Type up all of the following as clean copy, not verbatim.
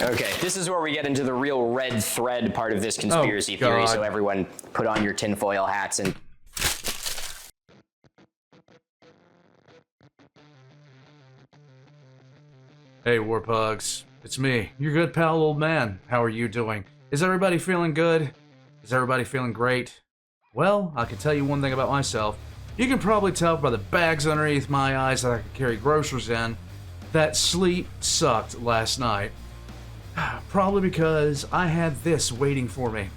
Okay, this is where we get into the real red thread part of this conspiracy theory, so everyone put on your tinfoil hats and... Hey, Warpugs. It's me, your good pal, old man. How are you doing? Is everybody feeling good? Is everybody feeling great? Well, I can tell you one thing about myself. You can probably tell by the bags underneath my eyes that I can carry groceries in that sleep sucked last night. Probably because I had this waiting for me.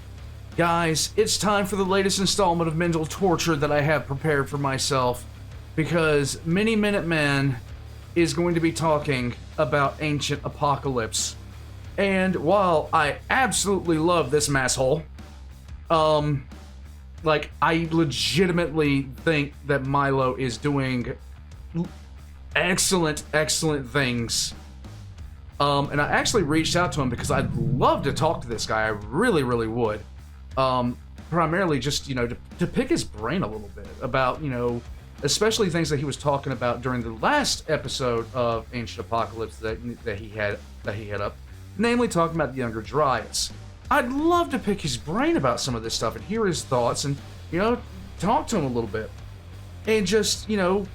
Guys, it's time for the latest installment of mental torture that I have prepared for myself, because Miniminuteman is going to be talking about ancient apocalypse. And while I absolutely love this masshole, like, I legitimately think that Milo is doing excellent things. And I actually reached out to him because I'd love to talk to this guy. I really, really would. Primarily just, you know, to pick his brain a little bit about, you know, especially things that he was talking about during the last episode of Ancient Apocalypse that he had up, namely talking about the Younger Dryas. I'd love to pick his brain about some of this stuff and hear his thoughts and, you know, talk to him a little bit. And just, you know,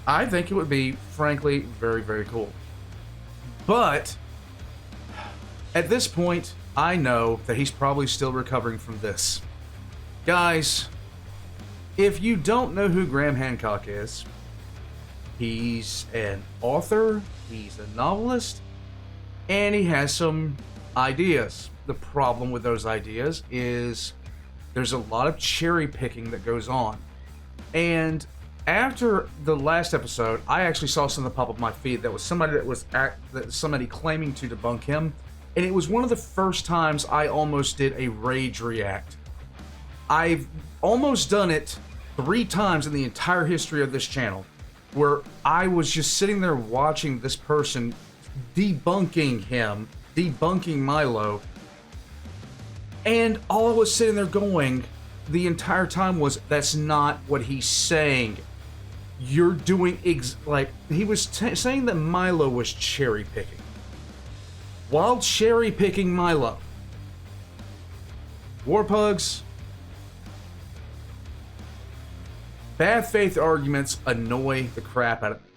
I think it would be, frankly, very, very cool. But at this point, I know that he's probably still recovering from this. Guys, if you don't know who Graham Hancock is, he's an author, he's a novelist, and he has some ideas. The problem with those ideas is there's a lot of cherry picking that goes on. And after the last episode, I actually saw something pop up my feed that was somebody claiming to debunk him, and it was one of the first times I almost did a rage react. I've almost done it 3 times in the entire history of this channel, where I was just sitting there watching this person debunking Milo, and all I was sitting there going the entire time was, that's not what he's saying. You're doing like, he was saying that Milo was cherry picking. While cherry picking Milo, Warpugs, bad faith arguments annoy the crap out of me.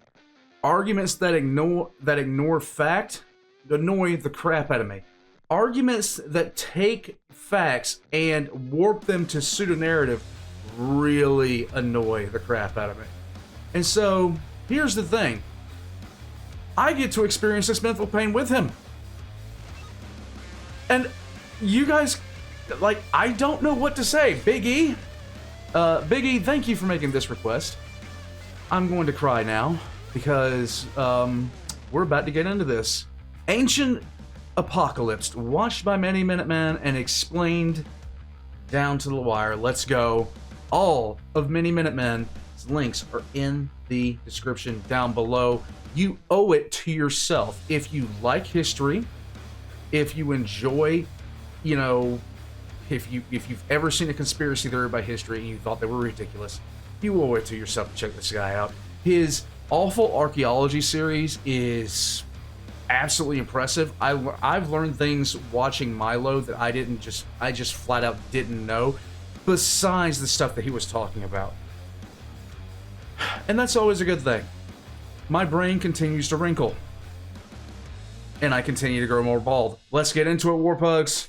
Arguments that ignore fact annoy the crap out of me. Arguments that take facts and warp them to pseudo-narrative really annoy the crap out of me. And so, here's the thing. I get to experience this mental pain with him. And you guys, like, I don't know what to say. Big E, thank you for making this request. I'm going to cry now because we're about to get into this. Ancient Apocalypse, watched by Miniminuteman and explained down to the wire. Let's go. All of Miniminuteman's links are in the description down below. You owe it to yourself. If you like history, if you enjoy, you know, if you've ever seen a conspiracy theory by history and you thought they were ridiculous, you owe it to yourself to check this guy out. His awful archaeology series is absolutely impressive. I've learned things watching Milo that I just flat out didn't know, besides the stuff that he was talking about. And that's always a good thing. My brain continues to wrinkle, and I continue to grow more bald. Let's get into it, Warpugs.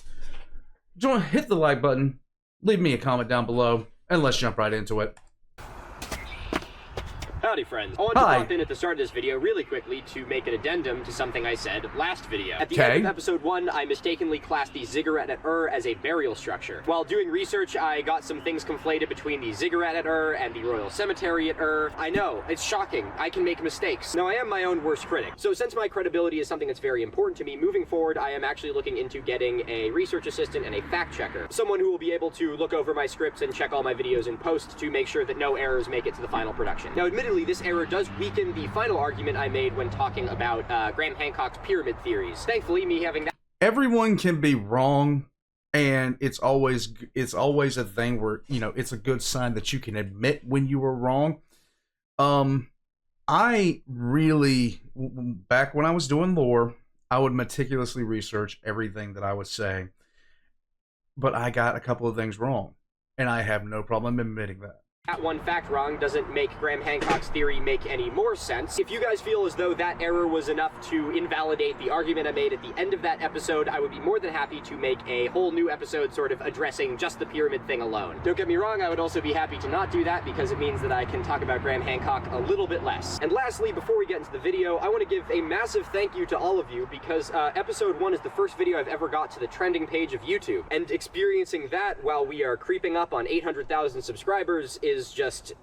Hit the like button, leave me a comment down below, and let's jump right into it. Howdy friends. I wanted to pop in at the start of this video really quickly to make an addendum to something I said last video. At the end of episode 1, I mistakenly classed the ziggurat at Ur as a burial structure. While doing research, I got some things conflated between the ziggurat at Ur and the royal cemetery at Ur. I know, it's shocking. I can make mistakes. Now I am my own worst critic. So since my credibility is something that's very important to me, moving forward, I am actually looking into getting a research assistant and a fact checker. Someone who will be able to look over my scripts and check all my videos in post to make sure that no errors make it to the final production. Now admittedly, this error does weaken the final argument I made when talking about Graham Hancock's pyramid theories. Thankfully, me having that... Everyone can be wrong, and it's always a thing where, you know, it's a good sign that you can admit when you were wrong. I really, back when I was doing lore, I would meticulously research everything that I would say. But I got a couple of things wrong. And I have no problem admitting that. That one fact wrong doesn't make Graham Hancock's theory make any more sense. If you guys feel as though that error was enough to invalidate the argument I made at the end of that episode, I would be more than happy to make a whole new episode sort of addressing just the pyramid thing alone. Don't get me wrong, I would also be happy to not do that because it means that I can talk about Graham Hancock a little bit less. And lastly, before we get into the video, I want to give a massive thank you to all of you because episode 1 is the first video I've ever got to the trending page of YouTube. And experiencing that while we are creeping up on 800,000 subscribers is just,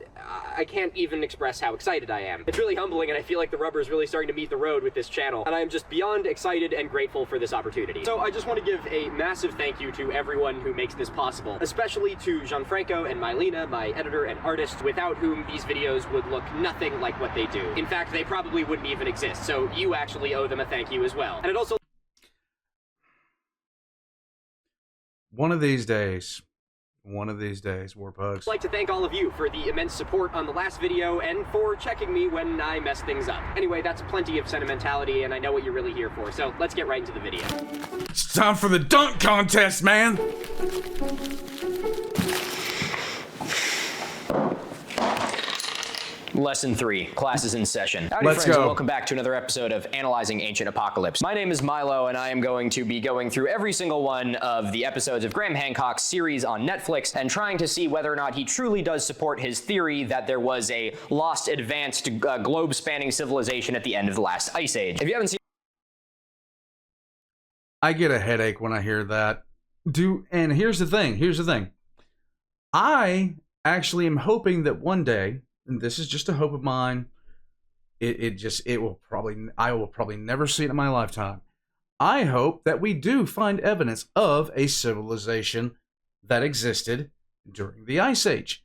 I can't even express how excited I am. It's really humbling and I feel like the rubber is really starting to meet the road with this channel, and I am just beyond excited and grateful for this opportunity. So I just want to give a massive thank you to everyone who makes this possible, especially to Gianfranco and Mylena, my editor and artist, without whom these videos would look nothing like what they do. In fact, they probably wouldn't even exist, so you actually owe them a thank you as well. And it also... One of these days, Warpugs. I'd like to thank all of you for the immense support on the last video and for checking me when I mess things up. Anyway, that's plenty of sentimentality and I know what you're really here for, so let's get right into the video. It's time for the dunk contest, man! Lesson 3, class is in session. Howdy Let's friends, go. and welcome back to another episode of Analyzing Ancient Apocalypse. My name is Milo, and I am going to be going through every single one of the episodes of Graham Hancock's series on Netflix and trying to see whether or not he truly does support his theory that there was a lost, advanced, globe-spanning civilization at the end of the last ice age. If you haven't seen... I get a headache when I hear that. And here's the thing. I actually am hoping that one day, and this is just a hope of mine, I will probably never see it in my lifetime. I hope that we do find evidence of a civilization that existed during the Ice Age.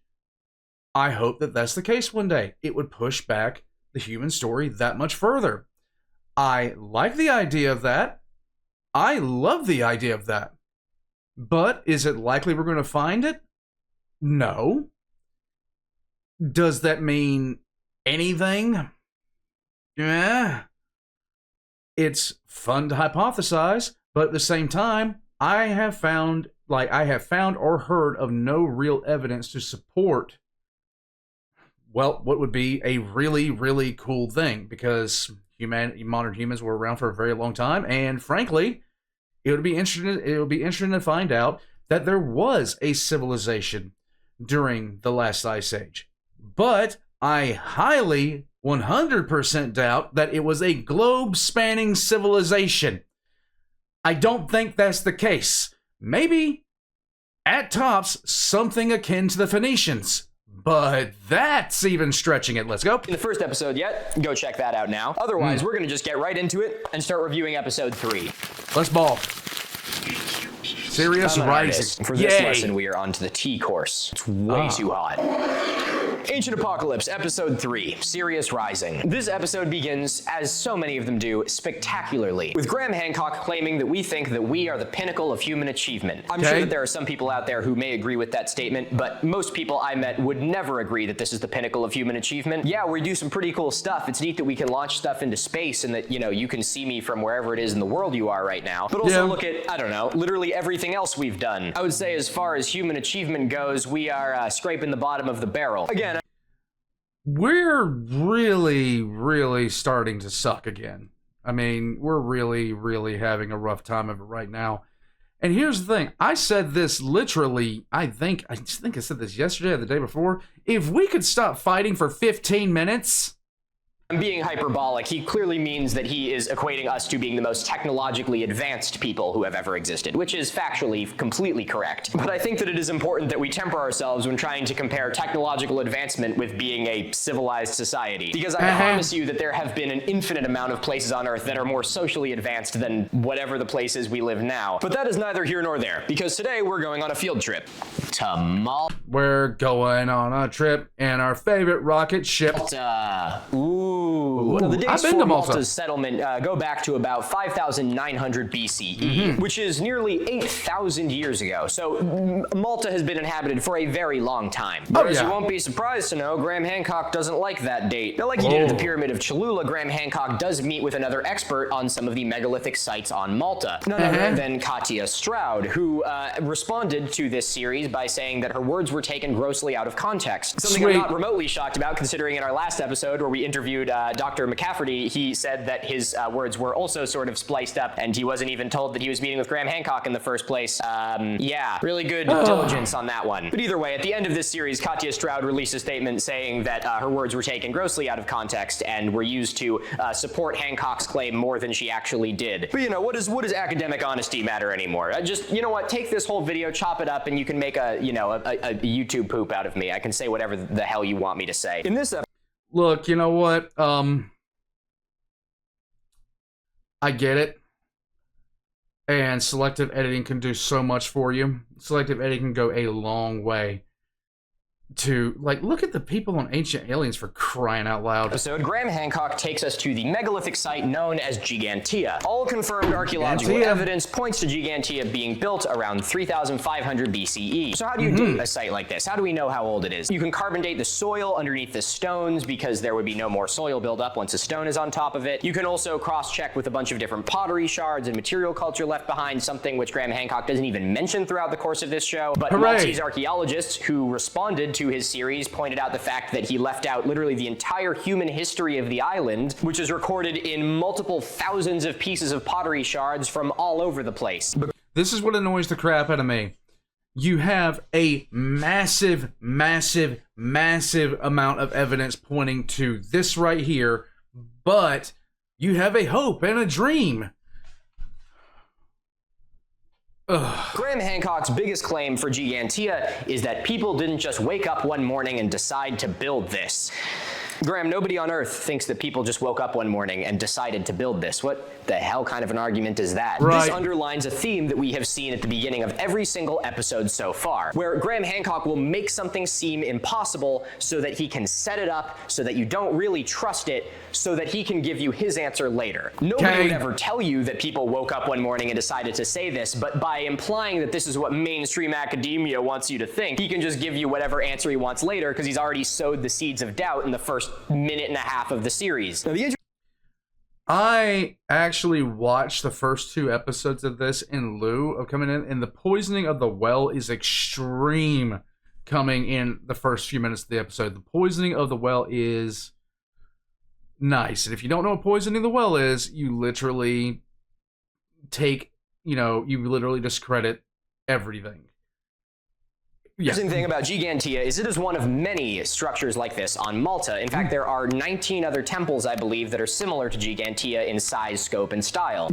I hope that that's the case one day. It would push back the human story that much further. I like the idea of that. I love the idea of that. But is it likely we're going to find it? No. Does that mean anything? Yeah. It's fun to hypothesize, but at the same time, I have found or heard of no real evidence to support, well, what would be a really, really cool thing, because modern humans were around for a very long time, and frankly, it would be interesting to find out that there was a civilization during the last ice age. But I highly 100% doubt that it was a globe-spanning civilization. I don't think that's the case. Maybe, at tops, something akin to the Phoenicians. But that's even stretching it. Let's go. In the first episode yet, go check that out now. Otherwise, we're going to just get right into it and start reviewing episode 3. Let's ball. Serious Rising. For this lesson, we are on to the T course. It's way too hot. Ancient Apocalypse, Episode 3, Serious Rising. This episode begins, as so many of them do, spectacularly, with Graham Hancock claiming that we think that we are the pinnacle of human achievement. I'm sure that there are some people out there who may agree with that statement, but most people I met would never agree that this is the pinnacle of human achievement. Yeah, we do some pretty cool stuff. It's neat that we can launch stuff into space and that, you can see me from wherever it is in the world you are right now. But also look at, I don't know, literally everything else we've done. I would say as far as human achievement goes, we are scraping the bottom of the barrel. Again, we're really, really starting to suck again. I mean, we're really, really having a rough time of it right now. And here's the thing. I said this literally, I think I said this yesterday or the day before. If we could stop fighting for 15 minutes... I'm being hyperbolic. He clearly means that he is equating us to being the most technologically advanced people who have ever existed, which is factually completely correct. But I think that it is important that we temper ourselves when trying to compare technological advancement with being a civilized society. Because I promise you that there have been an infinite amount of places on Earth that are more socially advanced than whatever the places we live now. But that is neither here nor there, because today we're going on a field trip to We're going on a trip in our favorite rocket ship. Ooh. Ooh. Well, the dates I've been for to Malta. Malta's settlement go back to about 5,900 BCE, which is nearly 8,000 years ago. So Malta has been inhabited for a very long time. Whereas you won't be surprised to know Graham Hancock doesn't like that date. Now, like he did at the Pyramid of Cholula, Graham Hancock does meet with another expert on some of the megalithic sites on Malta. None other than Katja Stroud, who responded to this series by saying that her words were taken grossly out of context. Something I'm not remotely shocked about, considering in our last episode where we interviewed Dr. McCafferty, he said that his words were also sort of spliced up, and he wasn't even told that he was meeting with Graham Hancock in the first place. Yeah, really good diligence on that one. But either way, at the end of this series, Katja Stroud released a statement saying that her words were taken grossly out of context and were used to support Hancock's claim more than she actually did. But you know, what does academic honesty matter anymore? Just, you know what, take this whole video, chop it up, and you can make a YouTube poop out of me. I can say whatever the hell you want me to say. In this episode, look, you know what? I get it. And selective editing can do so much for you. Selective editing can go a long way to, like, look at the people on Ancient Aliens, for crying out loud. Graham Hancock takes us to the megalithic site known as Gigantea. All confirmed archaeological evidence points to Gigantea being built around 3,500 BCE. So how do you date a site like this? How do we know how old it is? You can carbon date the soil underneath the stones because there would be no more soil buildup once a stone is on top of it. You can also cross-check with a bunch of different pottery shards and material culture left behind, something which Graham Hancock doesn't even mention throughout the course of this show. But Maltese archaeologists who responded to his series pointed out the fact that he left out literally the entire human history of the island, which is recorded in multiple thousands of pieces of pottery shards from all over the place. This is what annoys the crap out of me. You have a massive, massive, massive amount of evidence pointing to this right here, but you have a hope and a dream. Graham Hancock's biggest claim for Gigantea is that people didn't just wake up one morning and decide to build this. Graham, nobody on Earth thinks that people just woke up one morning and decided to build this. What the hell kind of an argument is that? This underlines a theme that we have seen at the beginning of every single episode so far, where Graham Hancock will make something seem impossible so that he can set it up so that you don't really trust it, so that he can give you his answer later. Nobody would ever tell you that people woke up one morning and decided to say this, but by implying that this is what mainstream academia wants you to think, he can just give you whatever answer he wants later because he's already sowed the seeds of doubt in the first minute and a half of the series. Now, I actually watched the first 2 episodes of this in lieu of coming in, and the poisoning of the well is extreme coming in the first few minutes of the episode. The poisoning of the well is nice. And if you don't know what poisoning the well is, you literally you literally discredit everything. The interesting thing about Gigantea is it is one of many structures like this on Malta. In fact, there are 19 other temples, I believe, that are similar to Gigantea in size, scope, and style.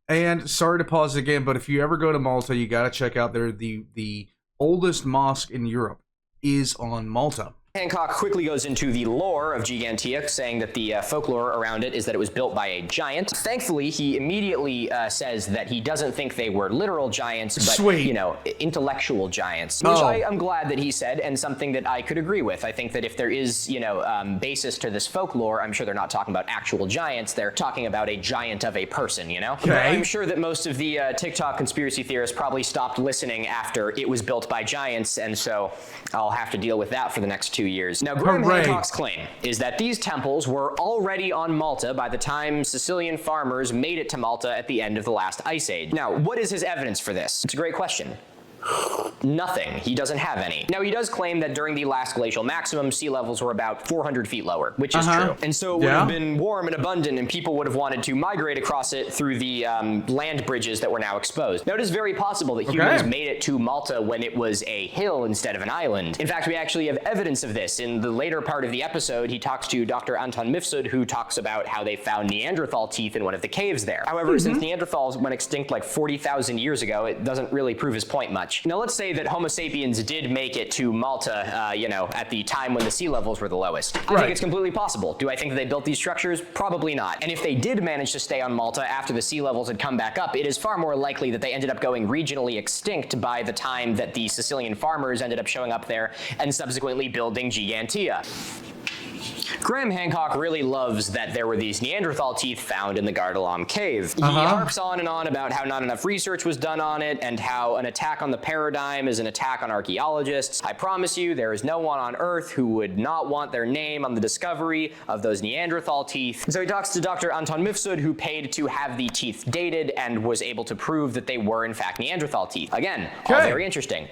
And sorry to pause again, but if you ever go to Malta, you got to check out the oldest mosque in Europe is on Malta. Hancock quickly goes into the lore of Gigantea, saying that the folklore around it is that it was built by a giant. Thankfully, he immediately says that he doesn't think they were literal giants, but, intellectual giants. Which I'm glad that he said, and something that I could agree with. I think that if there is, basis to this folklore, I'm sure they're not talking about actual giants. They're talking about a giant of a person, But I'm sure that most of the TikTok conspiracy theorists probably stopped listening after it was built by giants, and so I'll have to deal with that for the next 2 years. Now, Graham Hancock's claim is that these temples were already on Malta by the time Sicilian farmers made it to Malta at the end of the last ice age. Now, what is his evidence for this? It's a great question. Nothing. He doesn't have any. Now, he does claim that during the last glacial maximum, sea levels were about 400 feet lower, which is true. And so it would have been warm and abundant, and people would have wanted to migrate across it through the land bridges that were now exposed. Now, it is very possible that humans made it to Malta when it was a hill instead of an island. In fact, we actually have evidence of this. In the later part of the episode, he talks to Dr. Anton Mifsud, who talks about how they found Neanderthal teeth in one of the caves there. However, since Neanderthals went extinct like 40,000 years ago, it doesn't really prove his point much. Now, let's say that Homo sapiens did make it to Malta, at the time when the sea levels were the lowest. I think it's completely possible. Do I think that they built these structures? Probably not. And if they did manage to stay on Malta after the sea levels had come back up, it is far more likely that they ended up going regionally extinct by the time that the Sicilian farmers ended up showing up there and subsequently building Gigantea. Graham Hancock really loves that there were these Neanderthal teeth found in the Gardalam cave. He harps on and on about how not enough research was done on it and how an attack on the paradigm is an attack on archaeologists. I promise you, there is no one on Earth who would not want their name on the discovery of those Neanderthal teeth. So he talks to Dr. Anton Mifsud, who paid to have the teeth dated and was able to prove that they were in fact Neanderthal teeth. Again, all very interesting.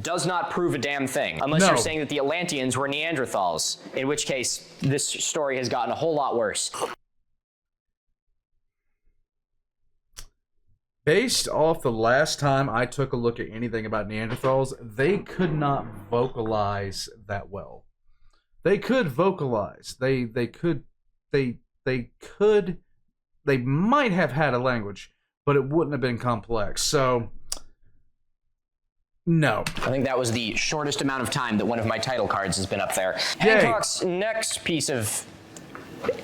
Does not prove a damn thing, unless you're saying that the Atlanteans were Neanderthals, in which case this story has gotten a whole lot worse. Based off the last time I took a look at anything about Neanderthals, they could not vocalize that well. They could vocalize. They might have had a language, but it wouldn't have been complex. So, no. I think that was the shortest amount of time that one of my title cards has been up there. Hancock's next piece of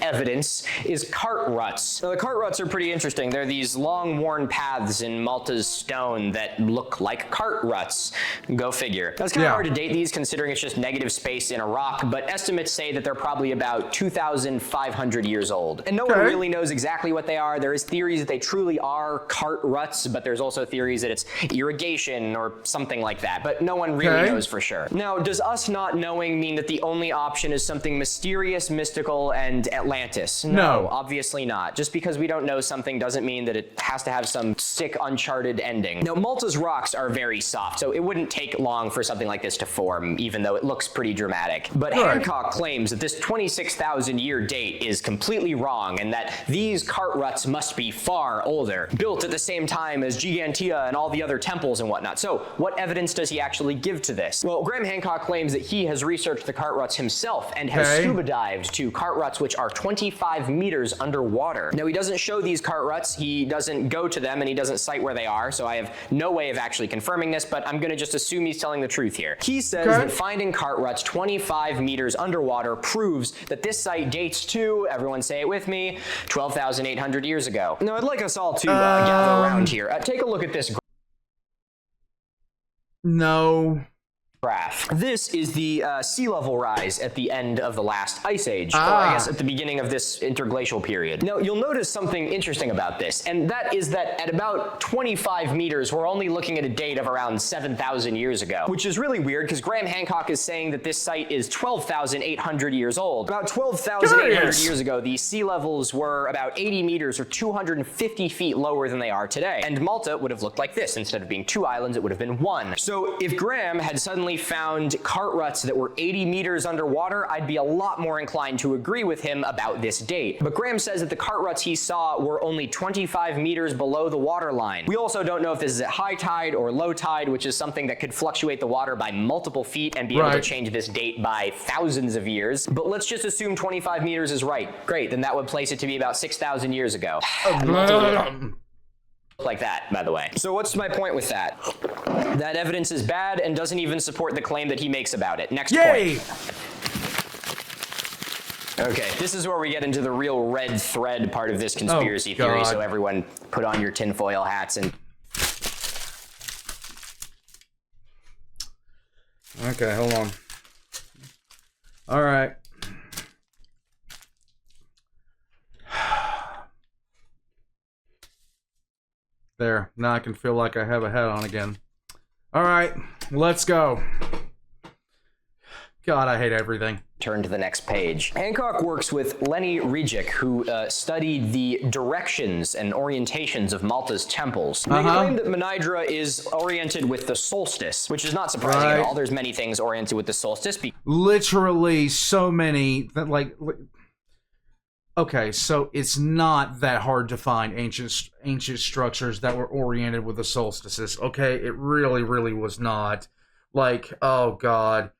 evidence is cart ruts. Now, the cart ruts are pretty interesting. They're these long worn paths in Malta's stone that look like cart ruts. Go figure. Now, it's kind of hard to date these considering it's just negative space in a rock, but estimates say that they're probably about 2,500 years old. And no one really knows exactly what they are. There is theories that they truly are cart ruts, but there's also theories that it's irrigation or something like that, but no one really knows for sure. Now, does us not knowing mean that the only option is something mysterious, mystical, and Atlantis? No, obviously not. Just because we don't know something doesn't mean that it has to have some sick, uncharted ending. Now, Malta's rocks are very soft, so it wouldn't take long for something like this to form, even though it looks pretty dramatic. But Hancock claims that this 26,000 year date is completely wrong, and that these cart ruts must be far older, built at the same time as Gigantea and all the other temples and whatnot. So, what evidence does he actually give to this? Well, Graham Hancock claims that he has researched the cart ruts himself and has scuba dived to cart ruts which are 25 meters underwater. Now, he doesn't show these cart ruts, he doesn't go to them, and he doesn't cite where they are, so I have no way of actually confirming this, but I'm gonna just assume he's telling the truth here. He says that finding cart ruts 25 meters underwater proves that this site dates to, everyone say it with me, 12,800 years ago. Now, I'd like us all to gather around here. Take a look at this graph. This is the sea level rise at the end of the last ice age, or I guess at the beginning of this interglacial period. Now, you'll notice something interesting about this, and that is that at about 25 meters, we're only looking at a date of around 7,000 years ago, which is really weird because Graham Hancock is saying that this site is 12,800 years old. About 12,800 years ago, the sea levels were about 80 meters or 250 feet lower than they are today, and Malta would have looked like this. Instead of being 2 islands, it would have been 1. So if Graham had suddenly found cart ruts that were 80 meters underwater, I'd be a lot more inclined to agree with him about this date. But Graham says that the cart ruts he saw were only 25 meters below the water line. We also don't know if this is at high tide or low tide, which is something that could fluctuate the water by multiple feet and be able to change this date by thousands of years. But let's just assume 25 meters is right. Great, then that would place it to be about 6,000 years ago. Like that, by the way. So what's my point with that? That evidence is bad and doesn't even support the claim that he makes about it. Next point. Okay, this is where we get into the real red thread part of this conspiracy theory, so everyone put on your tinfoil hats and... Okay, hold on. All right. There, now I can feel like I have a hat on again. All right, let's go. God, I hate everything. Turn to the next page. Hancock works with Lenny Regic, who studied the directions and orientations of Malta's temples. They claim that Menidra is oriented with the solstice, which is not surprising at all. There's many things oriented with the solstice. Literally so many that okay, so it's not that hard to find ancient structures that were oriented with the solstices. Okay, it really, really was not. Like, oh God.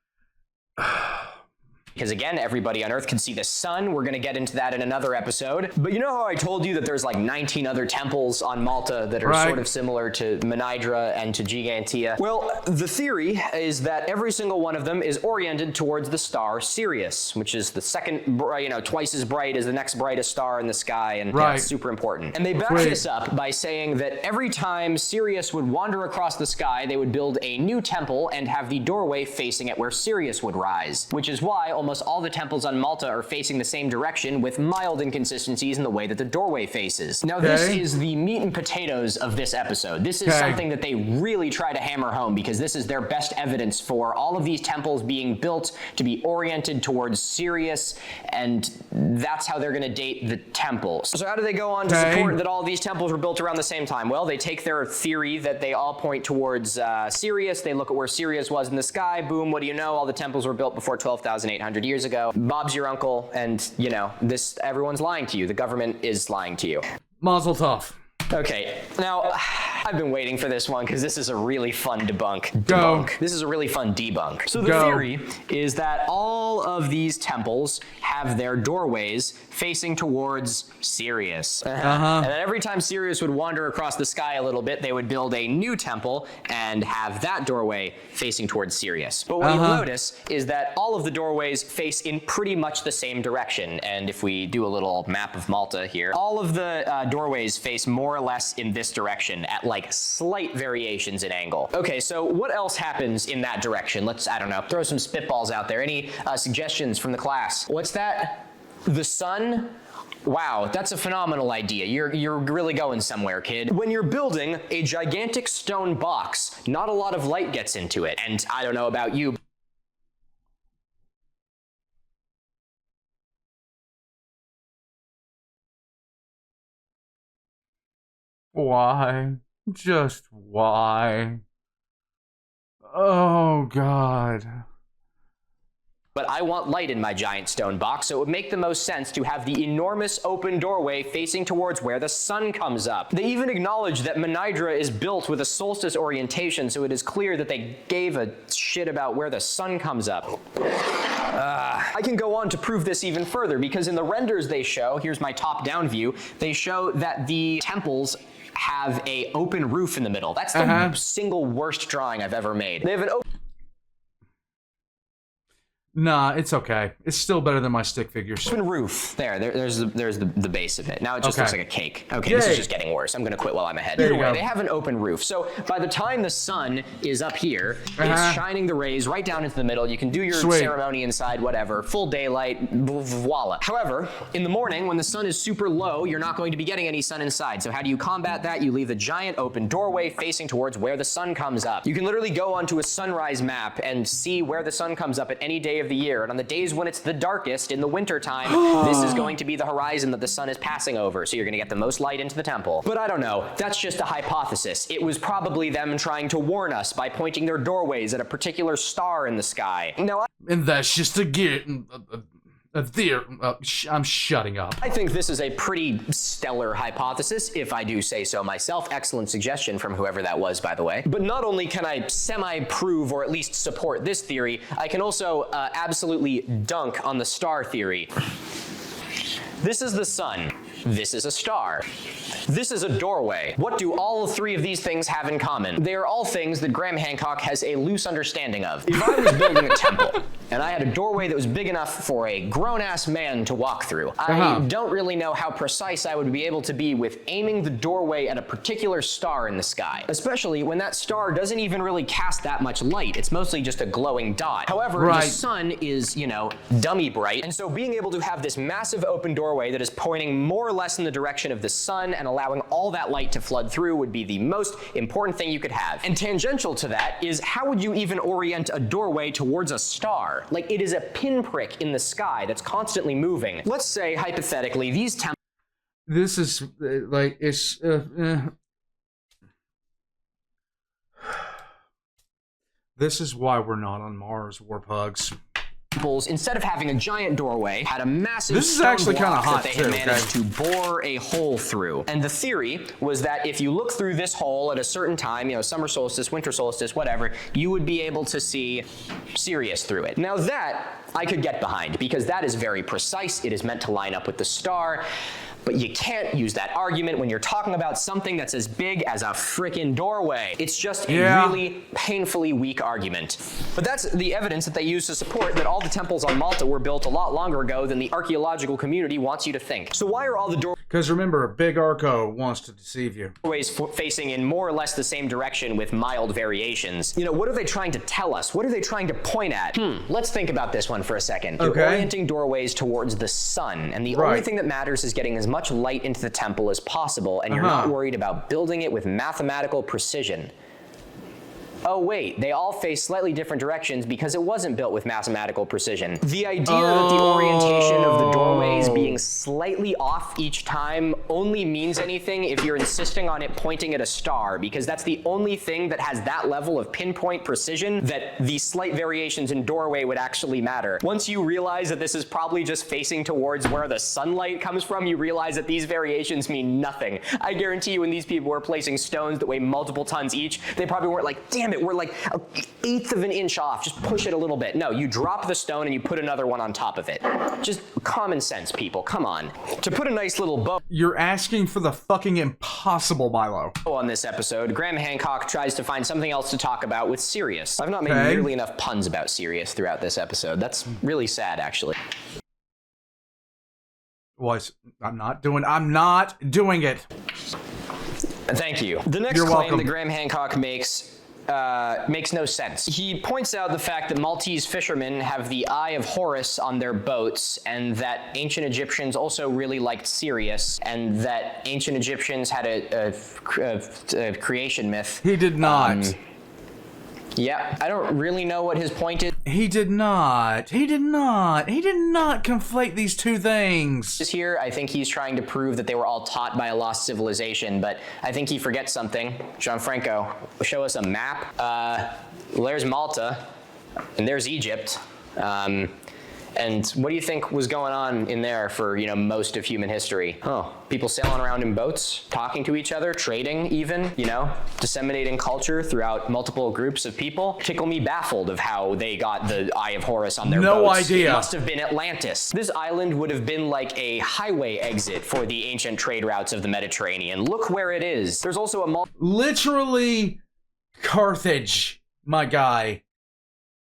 Because again, everybody on Earth can see the sun. We're going to get into that in another episode. But you know how I told you that there's like 19 other temples on Malta that are sort of similar to Menidra and to Gigantea? Well, the theory is that every single one of them is oriented towards the star Sirius, which is the second, twice as bright as the next brightest star in the sky, and it's super important. And they back this up by saying that every time Sirius would wander across the sky, they would build a new temple and have the doorway facing at where Sirius would rise, which is why almost almost all the temples on Malta are facing the same direction with mild inconsistencies in the way that the doorway faces. Now, this is the meat and potatoes of this episode. This is something that they really try to hammer home because this is their best evidence for all of these temples being built to be oriented towards Sirius, and that's how they're going to date the temples. So how do they go on to support that all of these temples were built around the same time? Well, they take their theory that they all point towards Sirius. They look at where Sirius was in the sky. Boom, what do you know? All the temples were built before 12,800 years ago. Bob's your uncle, and, you know, everyone's lying to you. The government is lying to you. Mazel tov. Okay, now, I've been waiting for this one because this is a really fun debunk. This is a really fun debunk. So the theory is that all of these temples have their doorways facing towards Sirius. And then every time Sirius would wander across the sky a little bit, they would build a new temple and have that doorway facing towards Sirius. But what you'll notice is that all of the doorways face in pretty much the same direction. And if we do a little map of Malta here, all of the doorways face more or less in this direction at like slight variations in angle. Okay, so what else happens in that direction? Let's, I don't know, throw some spitballs out there. Any suggestions from the class? What's that? The sun? Wow, that's a phenomenal idea. You're really going somewhere, kid. When you're building a gigantic stone box, not a lot of light gets into it. And I don't know about you. Why? Just why? Oh, God. But I want light in my giant stone box, so it would make the most sense to have the enormous open doorway facing towards where the sun comes up. They even acknowledge that Minidra is built with a solstice orientation, so it is clear that they gave a shit about where the sun comes up. I can go on to prove this even further, because in the renders they show, here's my top-down view, they show that the temples have a open roof in the middle. That's the single worst drawing I've ever made. They have an open... Nah, it's okay. It's still better than my stick figures. Open roof. There's the base of it. Now it just looks like a cake. Okay, this is just getting worse. I'm gonna quit while I'm ahead. Either way, they have an open roof. So by the time the sun is up here, it's shining the rays right down into the middle. You can do your ceremony inside, whatever. Full daylight, voila. However, in the morning, when the sun is super low, you're not going to be getting any sun inside. So how do you combat that? You leave the giant open doorway facing towards where the sun comes up. You can literally go onto a sunrise map and see where the sun comes up at any day of the year. And on the days when it's the darkest in the winter time, this is going to be the horizon that the sun is passing over. So you're going to get the most light into the temple. But I don't know. That's just a hypothesis. It was probably them trying to warn us by pointing their doorways at a particular star in the sky. Now, and that's just I'm shutting up. I think this is a pretty stellar hypothesis, if I do say so myself. Excellent suggestion from whoever that was, by the way. But not only can I semi-prove or at least support this theory, I can also absolutely dunk on the star theory. This is the sun. This is a star. This is a doorway. What do all three of these things have in common? They are all things that Graham Hancock has a loose understanding of. If I was building a temple, and I had a doorway that was big enough for a grown-ass man to walk through, I don't really know how precise I would be able to be with aiming the doorway at a particular star in the sky, especially when that star doesn't even really cast that much light. It's mostly just a glowing dot. However, the sun is, you know, dummy bright, and so being able to have this massive open doorway that is pointing more or less in the direction of the sun and allowing all that light to flood through would be the most important thing you could have. And tangential to that is, how would you even orient a doorway towards a star? Like, it is a pinprick in the sky that's constantly moving. Let's say, hypothetically, these temples... This is, like, it's... This is why we're not on Mars, Warpugs. Instead of having a giant doorway, had a massive this is actually kind of hot that they had managed to bore a hole through. And the theory was that if you look through this hole at a certain time, you know, summer solstice, winter solstice, whatever, you would be able to see Sirius through it. Now that I could get behind, because that is very precise. It is meant to line up with the star. But you can't use that argument when you're talking about something that's as big as a frickin' doorway. It's just a really painfully weak argument. But that's the evidence that they use to support that all the temples on Malta were built a lot longer ago than the archaeological community wants you to think. So why are all the doors... Because remember, Big Arco wants to deceive you. Always facing in more or less the same direction with mild variations. You know, what are they trying to tell us? What are they trying to point at? Let's think about this one for a second. You're orienting doorways towards the sun, and the only thing that matters is getting as much light into the temple as possible, and you're not worried about building it with mathematical precision. Oh wait, they all face slightly different directions because it wasn't built with mathematical precision. The idea that the orientation of the doorways being slightly off each time only means anything if you're insisting on it pointing at a star, because that's the only thing that has that level of pinpoint precision that the slight variations in doorway would actually matter. Once you realize that this is probably just facing towards where the sunlight comes from, you realize that these variations mean nothing. I guarantee you when these people were placing stones that weigh multiple tons each, they probably weren't like, damn it, we're like an eighth of an inch off, just push it a little bit. No, you drop the stone and you put another one on top of it. Just common sense, people, come on. To put a nice little bow You're asking for the fucking impossible, Milo. on this episode, Graham Hancock tries to find something else to talk about with Sirius. I've not made nearly enough puns about Sirius throughout this episode. That's really sad, actually. I'm not doing it. Thank you. The next claim that Graham Hancock makes no sense. He points out the fact that Maltese fishermen have the Eye of Horus on their boats, and that ancient Egyptians also really liked Sirius, and that ancient Egyptians had a creation myth. He did not. Yeah, I don't really know what his point is. He did not conflate these two things. Here, I think he's trying to prove that they were all taught by a lost civilization, but I think he forgets something. Gianfranco, show us a map. There's Malta, and there's Egypt. And what do you think was going on in there for, most of human history? Oh, people sailing around in boats, talking to each other, trading even, disseminating culture throughout multiple groups of people. Tickle me baffled of how they got the Eye of Horus on their boats. No idea. It must have been Atlantis. This island would have been like a highway exit for the ancient trade routes of the Mediterranean. Look where it is. There's also a literally Carthage, my guy.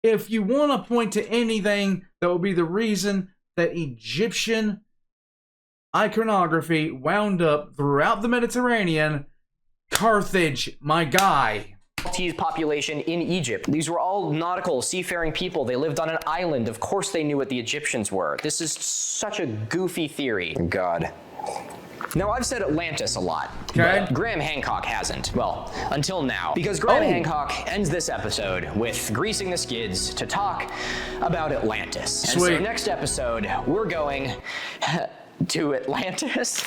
If you want to point to anything that will be the reason that Egyptian iconography wound up throughout the Mediterranean, Carthage, my guy. Maltese population in Egypt. These were all nautical, seafaring people. They lived on an island. Of course they knew what the Egyptians were. This is such a goofy theory. God. Now, I've said Atlantis a lot, but Graham Hancock hasn't. Well, until now. Because Graham Hancock ends this episode with greasing the skids to talk about Atlantis. Sweet. And so next episode, we're going to Atlantis.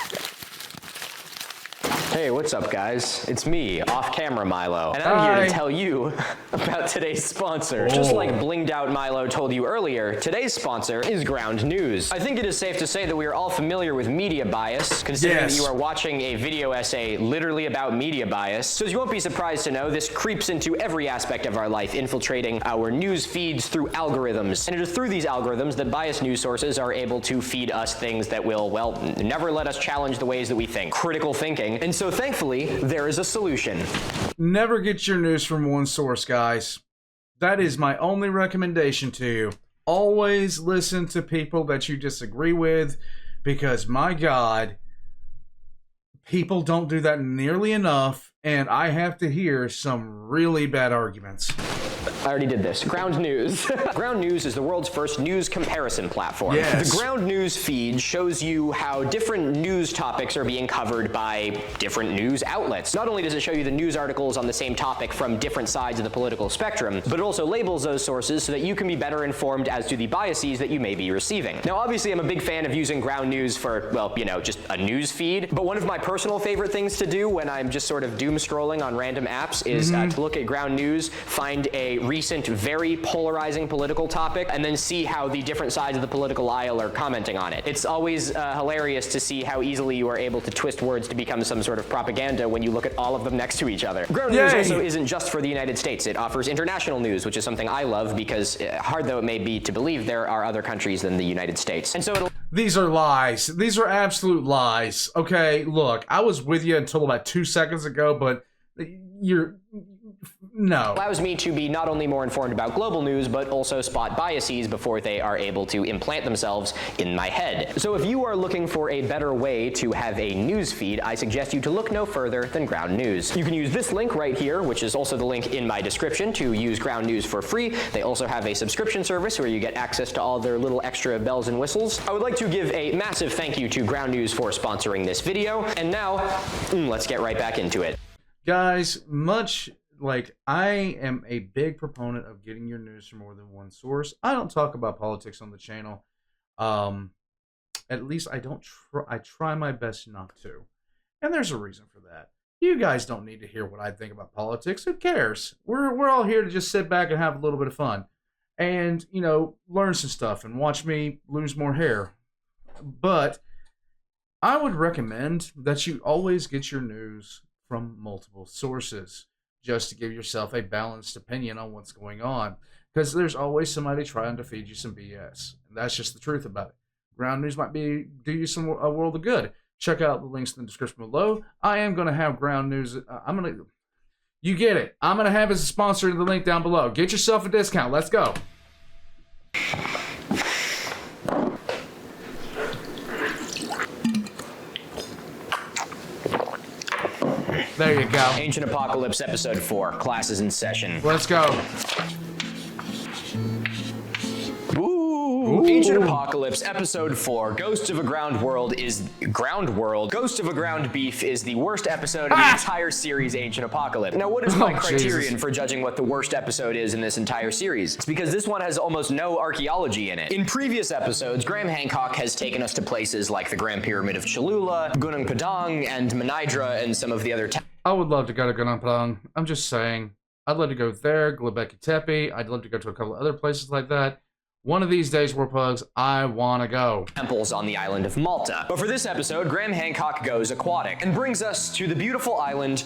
Hey, what's up, guys? It's me, off-camera Milo, and I'm here to tell you about today's sponsor. Just like blinged out Milo told you earlier, today's sponsor is Ground News. I think it is safe to say that we are all familiar with media bias, considering that you are watching a video essay literally about media bias. So as you won't be surprised to know, this creeps into every aspect of our life, infiltrating our news feeds through algorithms. And it is through these algorithms that biased news sources are able to feed us things that will, well, never let us challenge the ways that we think. Critical thinking. And so thankfully, there is a solution. Never get your news from one source, guys. That is my only recommendation to you. Always listen to people that you disagree with, because my God, people don't do that nearly enough, and I have to hear some really bad arguments. I already did this. Ground News. Ground News is the world's first news comparison platform. Yes. The Ground News feed shows you how different news topics are being covered by different news outlets. Not only does it show you the news articles on the same topic from different sides of the political spectrum, but it also labels those sources so that you can be better informed as to the biases that you may be receiving. Now, obviously, I'm a big fan of using Ground News for, well, just a news feed, but one of my personal favorite things to do when I'm just sort of doom scrolling on random apps is to look at Ground News, find a recent, very polarizing political topic, and then see how the different sides of the political aisle are commenting on it. It's always hilarious to see how easily you are able to twist words to become some sort of propaganda when you look at all of them next to each other. Ground News also isn't just for the United States. It offers international news, which is something I love because, hard though it may be to believe, there are other countries than the United States. And so These are lies. These are absolute lies. Okay, look, I was with you until about 2 seconds ago, but you're No. Allows me to be not only more informed about global news, but also spot biases before they are able to implant themselves in my head. So if you are looking for a better way to have a news feed, I suggest you to look no further than Ground News. You can use this link right here, which is also the link in my description, to use Ground News for free. They also have a subscription service where you get access to all their little extra bells and whistles. I would like to give a massive thank you to Ground News for sponsoring this video. And now, let's get right back into it. Guys, I am a big proponent of getting your news from more than one source. I don't talk about politics on the channel. At least I don't I try my best not to. And there's a reason for that. You guys don't need to hear what I think about politics. Who cares? We're all here to just sit back and have a little bit of fun. And, you know, learn some stuff and watch me lose more hair. But I would recommend that you always get your news from multiple sources, just to give yourself a balanced opinion on what's going on. Because there's always somebody trying to feed you some BS. And that's just the truth about it. Ground News might do you a world of good. Check out the links in the description below. I am going to have Ground News. You get it. I'm going to have as a sponsor in the link down below. Get yourself a discount. Let's go. There you go. Ancient Apocalypse Episode 4, Classes in Session. Let's go. Ooh. Ancient Apocalypse Episode 4, Ghost of a Ground World Ghost of a Ground Beef is the worst episode of the entire series Ancient Apocalypse. Now, what is my criterion for judging what the worst episode is in this entire series? It's because this one has almost no archaeology in it. In previous episodes, Graham Hancock has taken us to places like the Grand Pyramid of Cholula, Gunung Padang, and Manidra, and some of the other I would love to go to Gunung Padang. I'm just saying. I'd love to go there, Göbekli Tepe. I'd love to go to a couple of other places like that. One of these days, Warpugs, I want to go. Temples on the island of Malta. But for this episode, Graham Hancock goes aquatic and brings us to the beautiful island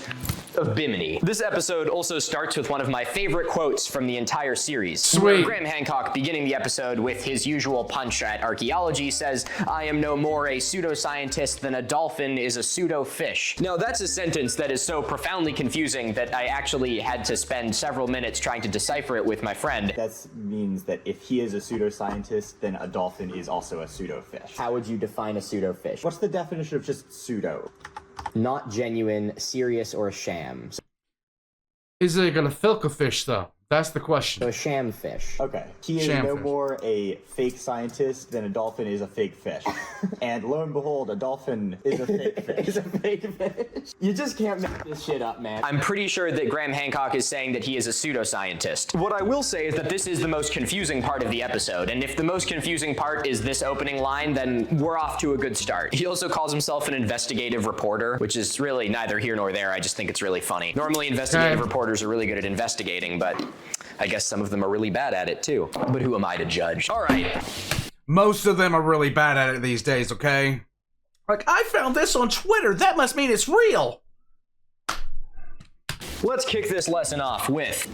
of Bimini. This episode also starts with one of my favorite quotes from the entire series. Sweet. Graham Hancock, beginning the episode with his usual punch at archaeology, says, "I am no more a pseudoscientist than a dolphin is a pseudo-fish." Now, that's a sentence that is so profoundly confusing that I actually had to spend several minutes trying to decipher it with my friend. That means that if he is a pseudoscientist, then a dolphin is also a pseudo-fish. How would you define a pseudo-fish? What's the definition of just pseudo? Not genuine, serious, or a sham. Is it gonna filk a fish, though? That's the question. So a sham fish. Okay. He is no more a fake scientist than a dolphin is a fake fish. And lo and behold, a dolphin is a fake fish. Is a fake fish. You just can't make this shit up, man. I'm pretty sure that Graham Hancock is saying that he is a pseudoscientist. What I will say is that this is the most confusing part of the episode, and if the most confusing part is this opening line, then we're off to a good start. He also calls himself an investigative reporter, which is really neither here nor there. I just think it's really funny. Normally, investigative reporters are really good at investigating, but I guess some of them are really bad at it too. But who am I to judge? All right. Most of them are really bad at it these days, okay? Like, I found this on Twitter. That must mean it's real. Let's kick this lesson off with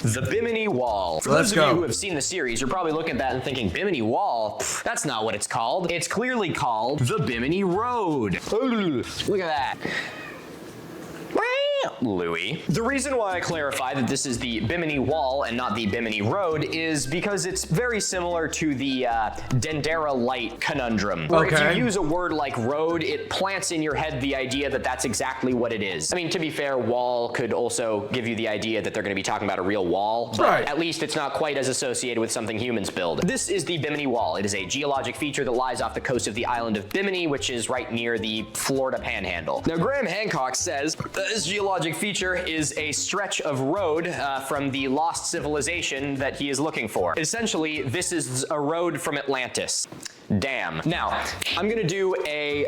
the Bimini Wall. For Let's those of you who have seen the series, you're probably looking at that and thinking, Bimini Wall? Pff, that's not what it's called. It's clearly called the Bimini Road. Ooh, look at that. Louis. The reason why I clarify that this is the Bimini Wall and not the Bimini Road is because it's very similar to the Dendera Light conundrum. Where if you use a word like road, it plants in your head the idea that that's exactly what it is. I mean, to be fair, wall could also give you the idea that they're going to be talking about a real wall, but at least it's not quite as associated with something humans build. This is the Bimini Wall. It is a geologic feature that lies off the coast of the island of Bimini, which is right near the Florida Panhandle. Now, Graham Hancock says this geologic feature is a stretch of road from the lost civilization that he is looking for. Essentially, this is a road from Atlantis. Damn. Now, I'm gonna do a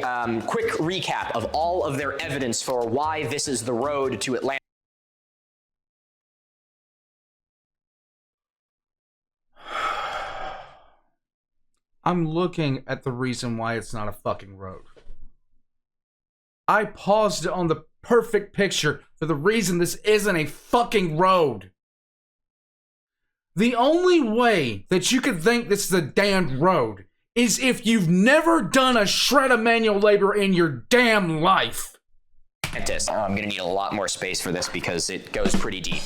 quick recap of all of their evidence for why this is the road to Atlantis. I'm looking at the reason why it's not a fucking road. I paused it on the perfect picture for the reason this isn't a fucking road. The only way that you could think this is a damned road is if you've never done a shred of manual labor in your damn life. Atlantis. I'm gonna need a lot more space for this because it goes pretty deep.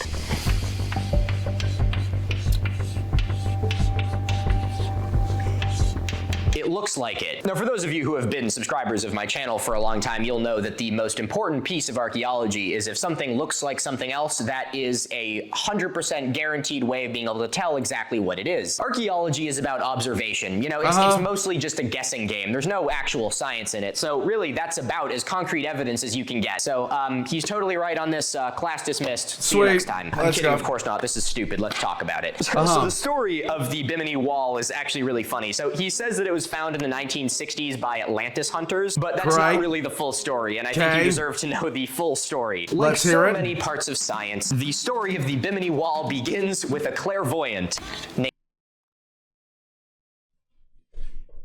It looks like it. Now, for those of you who have been subscribers of my channel for a long time, you'll know that the most important piece of archaeology is if something looks like something else, that is a 100% guaranteed way of being able to tell exactly what it is. Archaeology is about observation. You know, it's mostly just a guessing game. There's no actual science in it. So really, that's about as concrete evidence as you can get. So he's totally right on this. Class dismissed. See you next time. I'm kidding, of course not. This is stupid. Let's talk about it. So the story of the Bimini Wall is actually really funny. So he says that it was found in the 1960s by Atlantis hunters, but that's not really the full story, and I think you deserve to know the full story. Like so many parts of science, the story of the Bimini Wall begins with a clairvoyant named...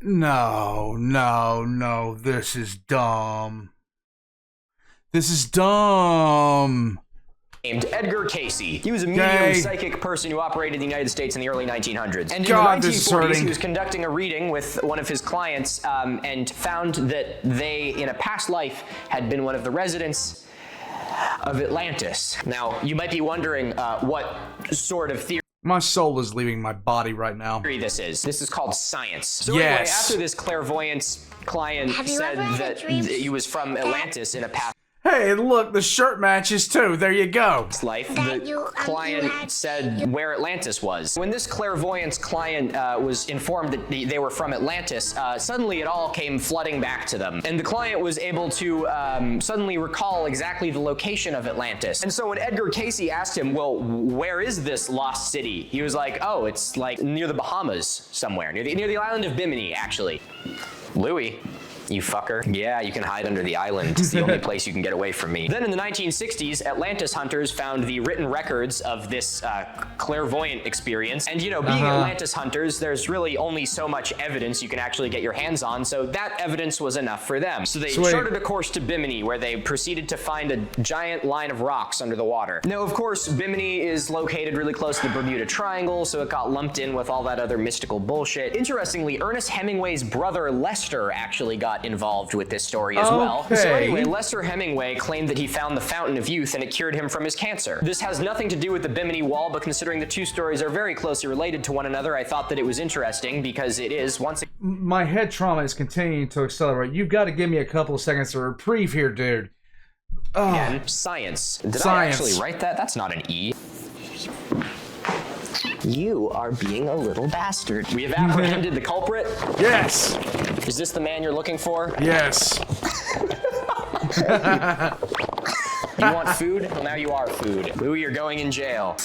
No, this is dumb. This is dumb. Named Edgar Casey. He was a medium psychic person who operated in the United States in the early 1900s. And in the 1940s, he was conducting a reading with one of his clients and found that they, in a past life, had been one of the residents of Atlantis. Now, you might be wondering what sort of theory... My soul is leaving my body right now. This is called science. So anyway, after this clairvoyance client said that he was from Atlantis in a past... Hey, look, the shirt matches too. There you go. The client said where Atlantis was. When this clairvoyance client was informed that they were from Atlantis, suddenly it all came flooding back to them. And the client was able to suddenly recall exactly the location of Atlantis. And so when Edgar Casey asked him, well, where is this lost city? He was like, oh, it's like near the Bahamas somewhere, near the island of Bimini, actually. Louis. You fucker. Yeah, you can hide under the island. It's the only place you can get away from me. Then in the 1960s, Atlantis hunters found the written records of this clairvoyant experience. And, you know, being Atlantis hunters, there's really only so much evidence you can actually get your hands on, so that evidence was enough for them. So they charted a course to Bimini, where they proceeded to find a giant line of rocks under the water. Now, of course, Bimini is located really close to the Bermuda Triangle, so it got lumped in with all that other mystical bullshit. Interestingly, Ernest Hemingway's brother Lester actually got involved with this story as well. So anyway, Lester Hemingway claimed that he found the fountain of youth and it cured him from his cancer. This has nothing to do with the Bimini Wall, but considering the two stories are very closely related to one another, I thought that it was interesting because it is once again... My head trauma is continuing to accelerate. You've got to give me a couple of seconds of reprieve here, dude. Again, science. Did I actually write that? That's not an E. You are being a little bastard. We have apprehended the culprit? Yes! Is this the man you're looking for? Yes. You want food? Well, now you are food. Louis, you're going in jail.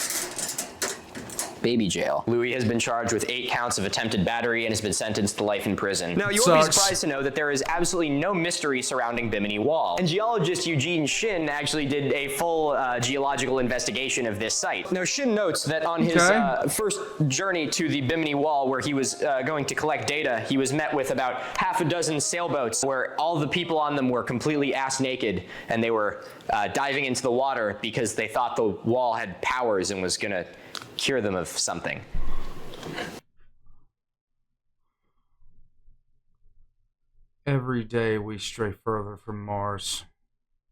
Baby jail. Louis has been charged with 8 counts of attempted battery and has been sentenced to life in prison. Now, you won't be surprised to know that there is absolutely no mystery surrounding Bimini Wall. And geologist Eugene Shin actually did a full geological investigation of this site. Now, Shin notes that on his first journey to the Bimini Wall, where he was going to collect data, he was met with about half a dozen sailboats where all the people on them were completely ass naked, and they were diving into the water because they thought the wall had powers and was gonna cure them of something. Every day we stray further from Mars.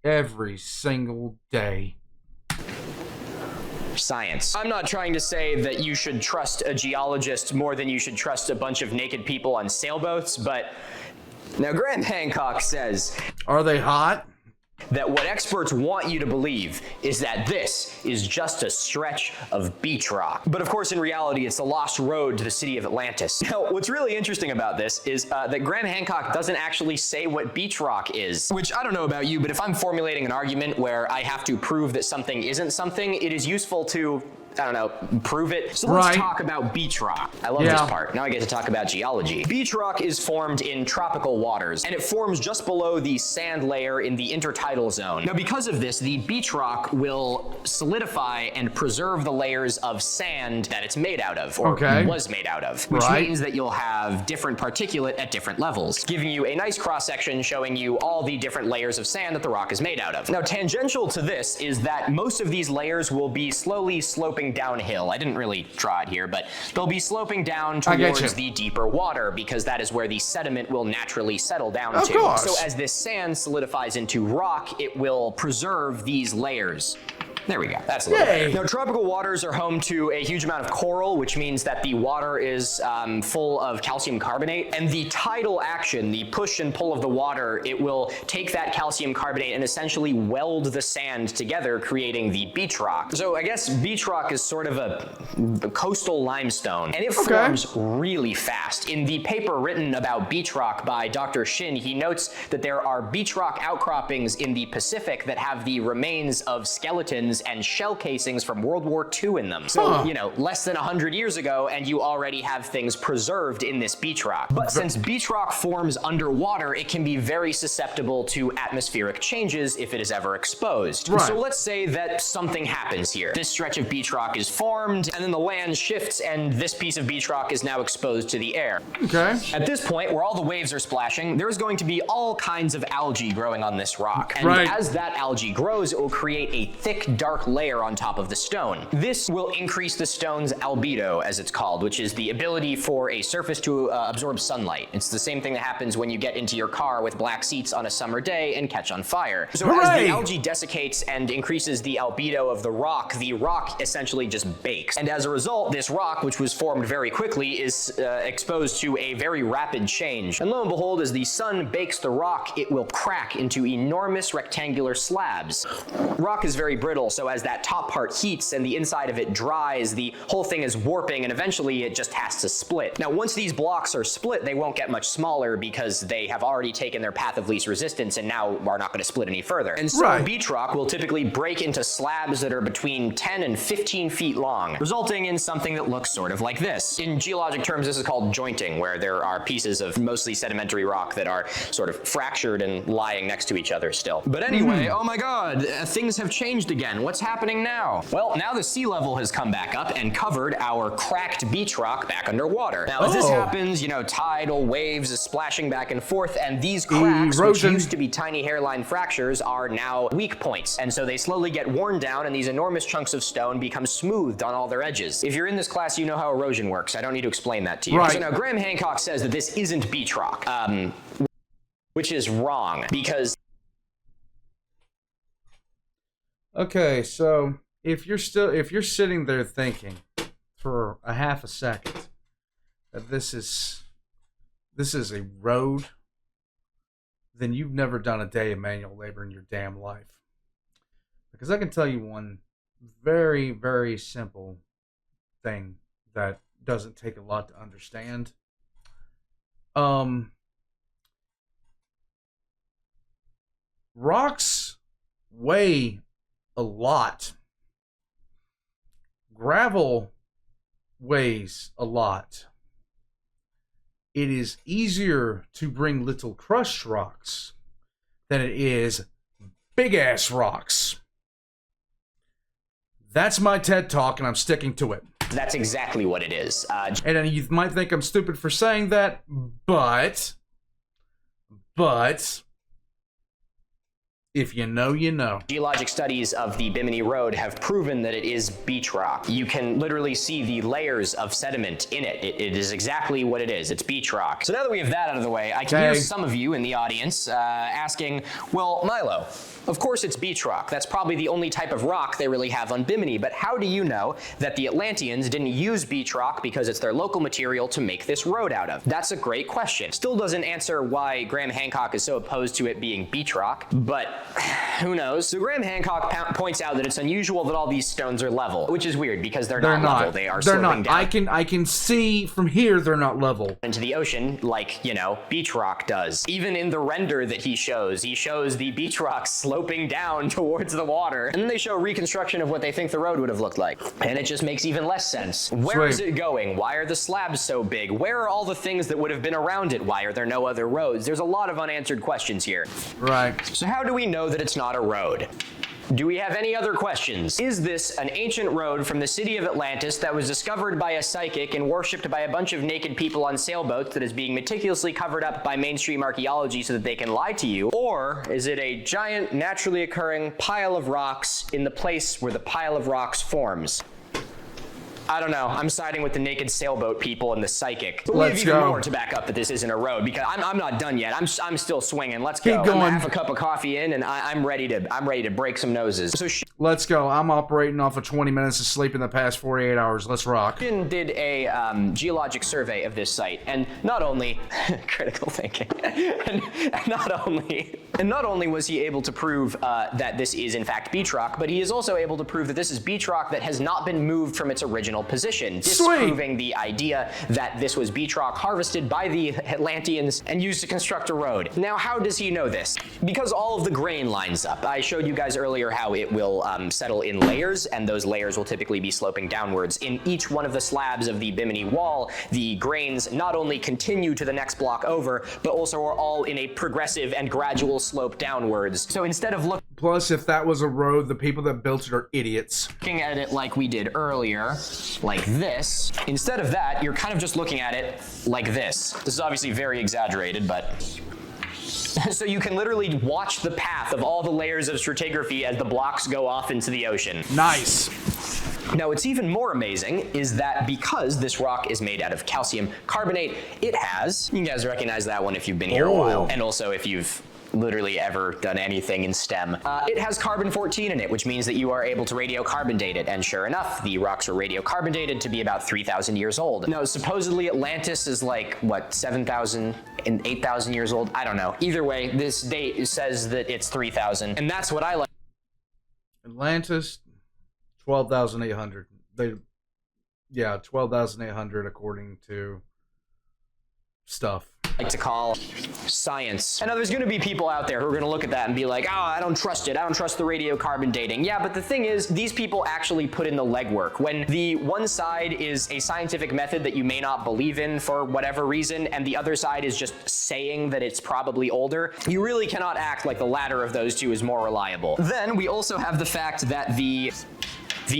Every single day. Science. I'm not trying to say that you should trust a geologist more than you should trust a bunch of naked people on sailboats, but now Graham Hancock says... Are they hot? That what experts want you to believe is that this is just a stretch of beach rock. But of course, in reality, it's the lost road to the city of Atlantis. Now, what's really interesting about this is that Graham Hancock doesn't actually say what beach rock is. Which, I don't know about you, but if I'm formulating an argument where I have to prove that something isn't something, it is useful to... I don't know, prove it. So let's talk about beach rock. I love this part. Now I get to talk about geology. Beach rock is formed in tropical waters, and it forms just below the sand layer in the intertidal zone. Now because of this, the beach rock will solidify and preserve the layers of sand that it's made out of, or was made out of, which means that you'll have different particulate at different levels, giving you a nice cross-section showing you all the different layers of sand that the rock is made out of. Now tangential to this is that most of these layers will be slowly sloping sloping downhill. I didn't really draw it here, but they'll be sloping down towards the deeper water because that is where the sediment will naturally settle down to. Course. So as this sand solidifies into rock, it will preserve these layers. There we go. That's a little better. Now, tropical waters are home to a huge amount of coral, which means that the water is full of calcium carbonate. And the tidal action, the push and pull of the water, it will take that calcium carbonate and essentially weld the sand together, creating the beach rock. So I guess beach rock is sort of a coastal limestone, and it forms really fast. In the paper written about beach rock by Dr. Shin, he notes that there are beach rock outcroppings in the Pacific that have the remains of skeletons and shell casings from World War II in them. So, you know, less than 100 years ago, and you already have things preserved in this beach rock. But since beach rock forms underwater, it can be very susceptible to atmospheric changes if it is ever exposed. So let's say that something happens here. This stretch of beach rock is formed, and then the land shifts, and this piece of beach rock is now exposed to the air. At this point, where all the waves are splashing, there's going to be all kinds of algae growing on this rock. And as that algae grows, it will create a thick, dark layer on top of the stone. This will increase the stone's albedo, as it's called, which is the ability for a surface to absorb sunlight. It's the same thing that happens when you get into your car with black seats on a summer day and catch on fire. So as the algae desiccates and increases the albedo of the rock essentially just bakes. And as a result, this rock, which was formed very quickly, is exposed to a very rapid change. And lo and behold, as the sun bakes the rock, it will crack into enormous rectangular slabs. Rock is very brittle, so as that top part heats and the inside of it dries, the whole thing is warping and eventually it just has to split. Now, once these blocks are split, they won't get much smaller because they have already taken their path of least resistance and now are not going to split any further. And so beach rock will typically break into slabs that are between 10 and 15 feet long, resulting in something that looks sort of like this. In geologic terms, this is called jointing, where there are pieces of mostly sedimentary rock that are sort of fractured and lying next to each other still. But anyway, oh my god, things have changed again. What's happening now? Well, now the sea level has come back up and covered our cracked beach rock back underwater. Now, as this happens, you know, tidal waves is splashing back and forth, and these cracks, which used to be tiny hairline fractures, are now weak points. And so they slowly get worn down, and these enormous chunks of stone become smoothed on all their edges. If you're in this class, you know how erosion works. I don't need to explain that to you. So now Graham Hancock says that this isn't beach rock, which is wrong, because okay, so if you're sitting there thinking for a half a second that this is a road, then you've never done a day of manual labor in your damn life. Because I can tell you one very, very simple thing that doesn't take a lot to understand. Rocks weigh a lot. Gravel weighs a lot. It is easier to bring little crushed rocks than it is big ass rocks. That's my TED Talk, and I'm sticking to it. That's exactly what it is. And you might think I'm stupid for saying that, but if you know, you know. Geologic studies of the Bimini Road have proven that it is beach rock. You can literally see the layers of sediment in it. It is exactly what it is. It's beach rock. So now that we have that out of the way, I can hear some of you in the audience asking, well, Milo, of course it's beach rock. That's probably the only type of rock they really have on Bimini, but how do you know that the Atlanteans didn't use beach rock because it's their local material to make this road out of? That's a great question. Still doesn't answer why Graham Hancock is so opposed to it being beach rock, but who knows? So Graham Hancock points out that it's unusual that all these stones are level, which is weird because they're not level. They are sloping down. I can see from here they're not level. Into the ocean like, you know, beach rock does. Even in the render that he shows the beach rock sloping down towards the water. And then they show a reconstruction of what they think the road would have looked like. And it just makes even less sense. Where is it going? Why are the slabs so big? Where are all the things that would have been around it? Why are there no other roads? There's a lot of unanswered questions here. Right. So how do we know that it's not a road? Do we have any other questions? Is this an ancient road from the city of Atlantis that was discovered by a psychic and worshipped by a bunch of naked people on sailboats that is being meticulously covered up by mainstream archaeology so that they can lie to you? Or is it a giant, naturally occurring pile of rocks in the place where the pile of rocks forms? I don't know. I'm siding with the naked sailboat people and the psychic. But we have even more to back up that this isn't a road, because I'm not done yet. I'm still swinging. Let's go. Keep going. I'm half a cup of coffee in, and I'm ready to break some noses. So let's go. I'm operating off of 20 minutes of sleep in the past 48 hours. Let's rock. Did a geologic survey of this site, and not only critical thinking, and not only was he able to prove that this is in fact beach rock, but he is also able to prove that this is beach rock that has not been moved from its original position, disproving the idea that this was beach rock harvested by the Atlanteans and used to construct a road. Now, how does he know this? Because all of the grain lines up. I showed you guys earlier how it will settle in layers, and those layers will typically be sloping downwards. In each one of the slabs of the Bimini wall, the grains not only continue to the next block over, but also are all in a progressive and gradual slope downwards. So instead of Plus, if that was a road, the people that built it are idiots. looking at it like we did earlier, like this, instead of that, you're kind of just looking at it like this. This is obviously very exaggerated, but so you can literally watch the path of all the layers of stratigraphy as the blocks go off into the ocean. Nice. Now, what's even more amazing is that because this rock is made out of calcium carbonate, it has, you guys recognize that one if you've been here a while, and also if you've literally ever done anything in STEM. It has carbon-14 in it, which means that you are able to radiocarbon date it, and sure enough, the rocks are radiocarbon dated to be about 3,000 years old. Now, supposedly Atlantis is like, what, 7,000 and 8,000 years old? I don't know. Either way, this date says that it's 3,000, and that's what I like. Atlantis, 12,800. Yeah, 12,800 according to stuff. Like to call science. I know there's going to be people out there who are going to look at that and be like, oh, I don't trust it. I don't trust the radiocarbon dating. Yeah, but the thing is, these people actually put in the legwork. When the one side is a scientific method that you may not believe in for whatever reason, and the other side is just saying that it's probably older, you really cannot act like the latter of those two is more reliable. Then we also have the fact that the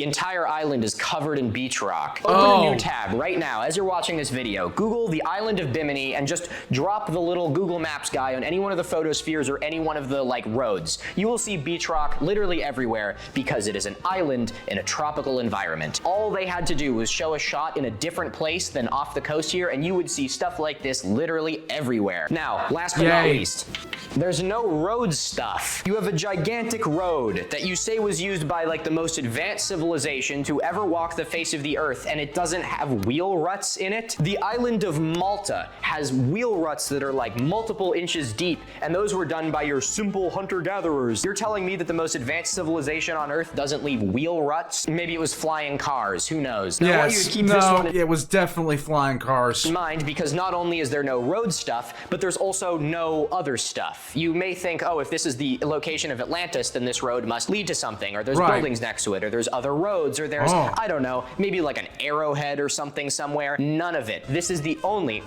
entire island is covered in beach rock. Open a new tab right now as you're watching this video. Google the island of Bimini and just drop the little Google Maps guy on any one of the photospheres or any one of the roads. You will see beach rock literally everywhere because it is an island in a tropical environment. All they had to do was show a shot in a different place than off the coast here, and you would see stuff like this literally everywhere. Now, last but not least, there's no road stuff. You have a gigantic road that you say was used by the most advanced civilization to ever walk the face of the earth, and it doesn't have wheel ruts in it. The island of Malta has wheel ruts that are multiple inches deep, and those were done by your simple hunter-gatherers. You're telling me that the most advanced civilization on earth doesn't leave wheel ruts? Maybe it was flying cars, who knows? Now, yes, it was definitely flying cars. In mind, because not only is there no road stuff, but there's also no other stuff. You may think, oh, if this is the location of Atlantis, then this road must lead to something, or there's buildings next to it, or there's other roads, or there's, I don't know, maybe an arrowhead or something somewhere. None of it. This is the only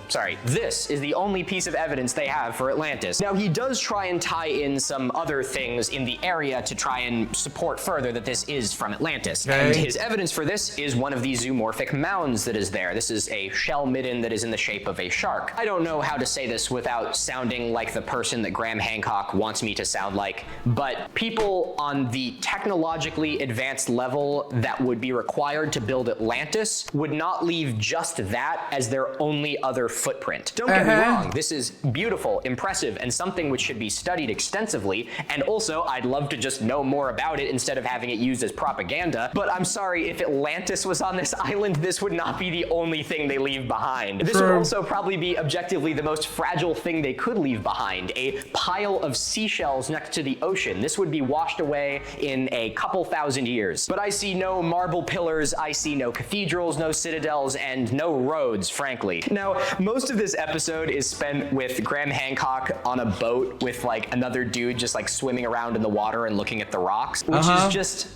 piece of evidence they have for Atlantis. Now, he does try and tie in some other things in the area to try and support further that this is from Atlantis. And his evidence for this is one of these zoomorphic mounds that is there. This is a shell midden that is in the shape of a shark. I don't know how to say this without sounding like the person that Graham Hancock wants me to sound like, but people on the technologically advanced level that would be required to build Atlantis would not leave just that as their only other footprint. Don't get me wrong, this is beautiful, impressive, and something which should be studied extensively, and also I'd love to just know more about it instead of having it used as propaganda, but I'm sorry, if Atlantis was on this island, this would not be the only thing they leave behind. This would also probably be objectively the most fragile thing they could leave behind, a pile of seashells next to the ocean. This would be washed away in a couple thousand years. But I see no marble pillars, I see no cathedrals, no citadels, and no roads, frankly. Now, most of this episode is spent with Graham Hancock on a boat with another dude just swimming around in the water and looking at the rocks, which is just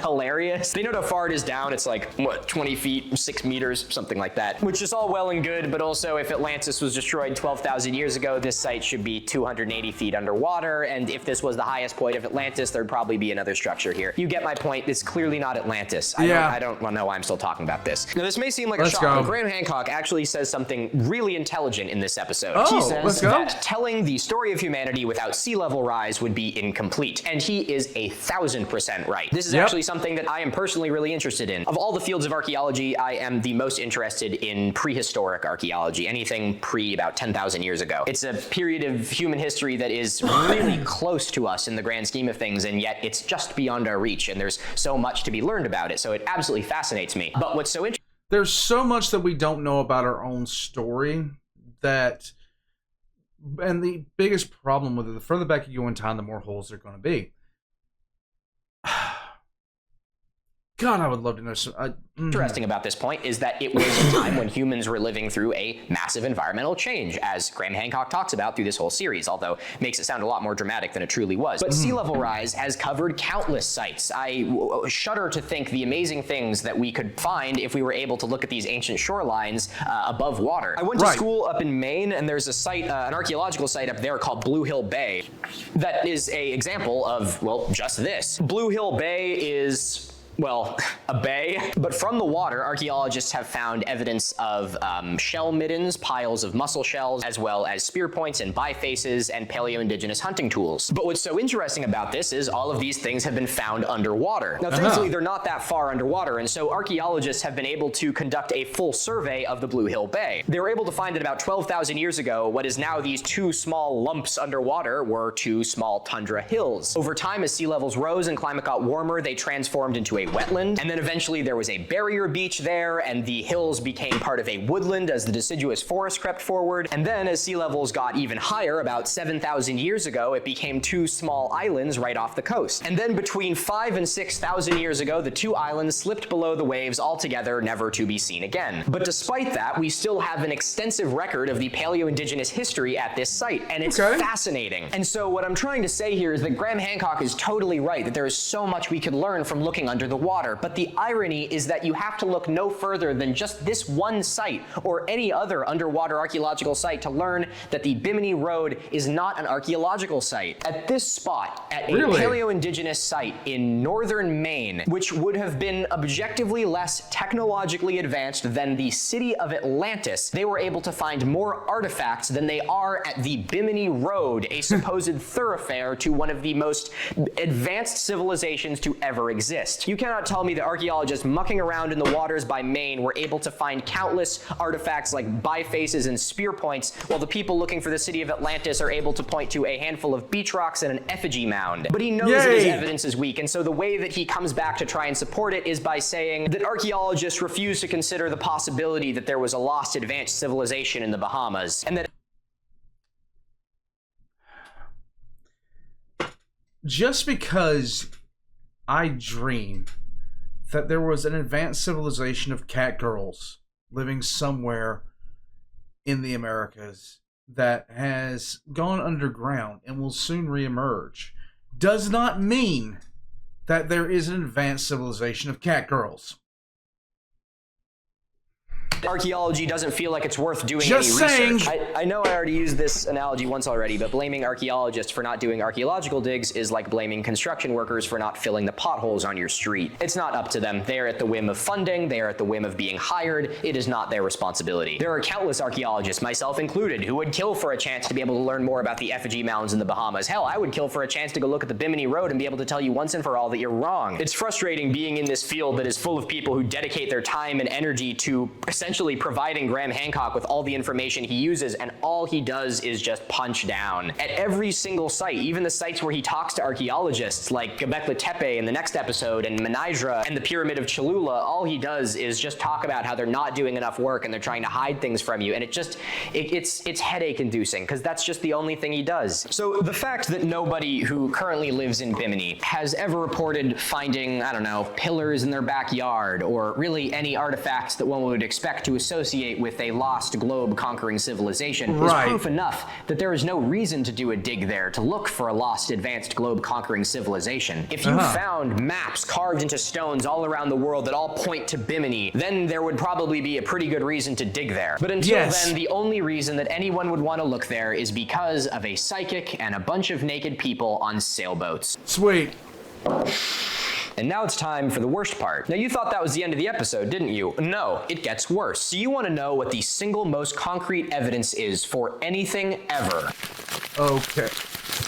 hilarious. They know how far it is down. It's 20 feet, 6 meters, something like that, which is all well and good, but also if Atlantis was destroyed 12,000 years ago, this site should be 280 feet underwater, and if this was the highest point of Atlantis, there'd probably be another structure here. You get my point. It's clearly not Atlantis. I don't know why I'm still talking about this. Now, this may seem like a shock, but Graham Hancock actually says something really intelligent in this episode. He says that telling the story of humanity without sea level rise would be incomplete, and he is 1,000% right. This this is actually something that I am personally really interested in. Of all the fields of archaeology, I am the most interested in prehistoric archaeology, anything pre about 10,000 years ago. It's a period of human history that is really close to us in the grand scheme of things, and yet it's just beyond our reach, and there's so much to be learned about it, so it absolutely fascinates me. But what's so interesting... There's so much that we don't know about our own story that... And the biggest problem with it, the further back you go in time, the more holes there are going to be. God, I would love to know some... Interesting about this point is that it was a time when humans were living through a massive environmental change, as Graham Hancock talks about through this whole series, although makes it sound a lot more dramatic than it truly was. But sea level rise has covered countless sites. I shudder to think the amazing things that we could find if we were able to look at these ancient shorelines above water. I went to school up in Maine, and there's a site, an archaeological site up there called Blue Hill Bay that is an example of, well, just this. Blue Hill Bay is... well, a bay. But from the water, archaeologists have found evidence of shell middens, piles of mussel shells, as well as spear points and bifaces and paleo-indigenous hunting tools. But what's so interesting about this is all of these things have been found underwater. Now, thankfully, they're not that far underwater, and so archaeologists have been able to conduct a full survey of the Blue Hill Bay. They were able to find that about 12,000 years ago, what is now these two small lumps underwater were two small tundra hills. Over time, as sea levels rose and climate got warmer, they transformed into a wetland, and then eventually there was a barrier beach there, and the hills became part of a woodland as the deciduous forest crept forward. And then as sea levels got even higher, about 7,000 years ago, it became two small islands right off the coast. And then between 5,000 and 6,000 years ago, the two islands slipped below the waves altogether, never to be seen again. But despite that, we still have an extensive record of the paleo-indigenous history at this site, and it's fascinating. And so what I'm trying to say here is that Graham Hancock is totally right, that there is so much we could learn from looking under the water. But the irony is that you have to look no further than just this one site or any other underwater archaeological site to learn that the Bimini Road is not an archaeological site. At this spot, at a paleo-indigenous site in northern Maine, which would have been objectively less technologically advanced than the city of Atlantis, they were able to find more artifacts than they are at the Bimini Road, a supposed thoroughfare to one of the most advanced civilizations to ever exist. You cannot tell me that archaeologists mucking around in the waters by Maine were able to find countless artifacts like bifaces and spear points, while the people looking for the city of Atlantis are able to point to a handful of beach rocks and an effigy mound. But he knows that his evidence is weak, and so the way that he comes back to try and support it is by saying that archaeologists refuse to consider the possibility that there was a lost advanced civilization in the Bahamas, and that just because I dream that there was an advanced civilization of cat girls living somewhere in the Americas that has gone underground and will soon reemerge does not mean that there is an advanced civilization of cat girls. archaeology doesn't feel like it's worth doing any research. I know I already used this analogy once already, but blaming archaeologists for not doing archaeological digs is like blaming construction workers for not filling the potholes on your street. It's not up to them. They are at the whim of funding. They are at the whim of being hired. It is not their responsibility. There are countless archaeologists, myself included, who would kill for a chance to be able to learn more about the effigy mounds in the Bahamas. Hell, I would kill for a chance to go look at the Bimini Road and be able to tell you once and for all that you're wrong. It's frustrating being in this field that is full of people who dedicate their time and energy to essentially providing Graham Hancock with all the information he uses, and all he does is just punch down. At every single site, even the sites where he talks to archaeologists like Göbekli Tepe in the next episode and Menidra and the Pyramid of Cholula, all he does is just talk about how they're not doing enough work and they're trying to hide things from you, and it's headache inducing because that's just the only thing he does. So the fact that nobody who currently lives in Bimini has ever reported finding, I don't know, pillars in their backyard or really any artifacts that one would expect to associate with a lost globe-conquering civilization is proof enough that there is no reason to do a dig there to look for a lost advanced globe-conquering civilization. If you found maps carved into stones all around the world that all point to Bimini, then there would probably be a pretty good reason to dig there. But until then, the only reason that anyone would want to look there is because of a psychic and a bunch of naked people on sailboats. Sweet. And now it's time for the worst part. Now you thought that was the end of the episode, didn't you? No, it gets worse. So you want to know what the single most concrete evidence is for anything ever. Okay.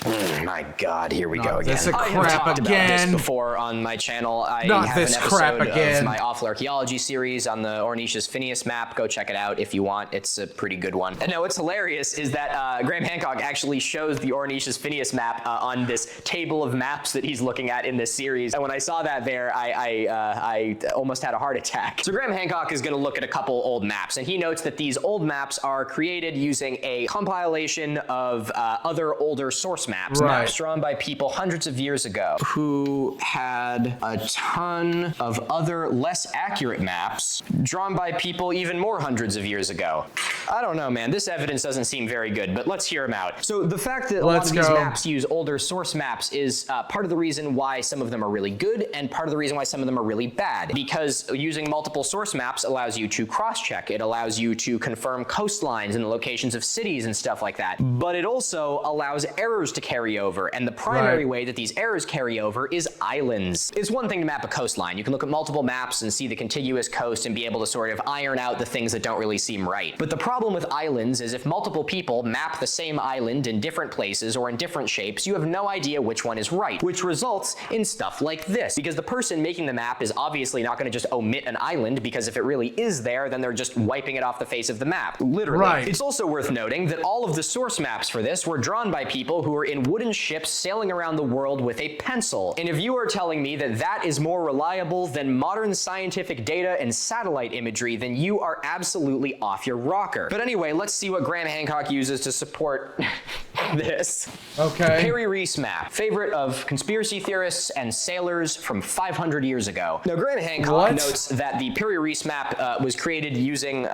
My God, here we go again. This is I have crap talked again. about this before on my channel. I Not have this an crap episode again. of my awful archaeology series on the Ornitius Phineas map. Go check it out if you want. It's a pretty good one. And now what's hilarious is that Graham Hancock actually shows the Ornitius Phineas map on this table of maps that he's looking at in this series. And when I saw that there, I almost had a heart attack. So Graham Hancock is going to look at a couple old maps, and he notes that these old maps are created using a compilation of other older source maps. Right. Maps drawn by people hundreds of years ago who had a ton of other less accurate maps drawn by people even more hundreds of years ago. I don't know, man. This evidence doesn't seem very good, but let's hear him out. So the fact that a lot of these maps use older source maps is part of the reason why some of them are really good and part of the reason why some of them are really bad. Because using multiple source maps allows you to cross-check. It allows you to confirm coastlines and the locations of cities and stuff like that. But it also allows errors to carry over, and the primary way that these errors carry over is islands. It's one thing to map a coastline. You can look at multiple maps and see the contiguous coast and be able to sort of iron out the things that don't really seem right. But the problem with islands is if multiple people map the same island in different places or in different shapes, you have no idea which one is right, which results in stuff like this. Because the person making the map is obviously not going to just omit an island, because if it really is there, then they're just wiping it off the face of the map. Literally. Right. It's also worth noting that all of the source maps for this were drawn by people who were in wooden ships sailing around the world with a pencil. And if you are telling me that that is more reliable than modern scientific data and satellite imagery, then you are absolutely off your rocker. But anyway, let's see what Graham Hancock uses to support this. Okay. Perry Reese map, favorite of conspiracy theorists and sailors from 500 years ago. Now, Graham Hancock notes that the Perry Reese map was created using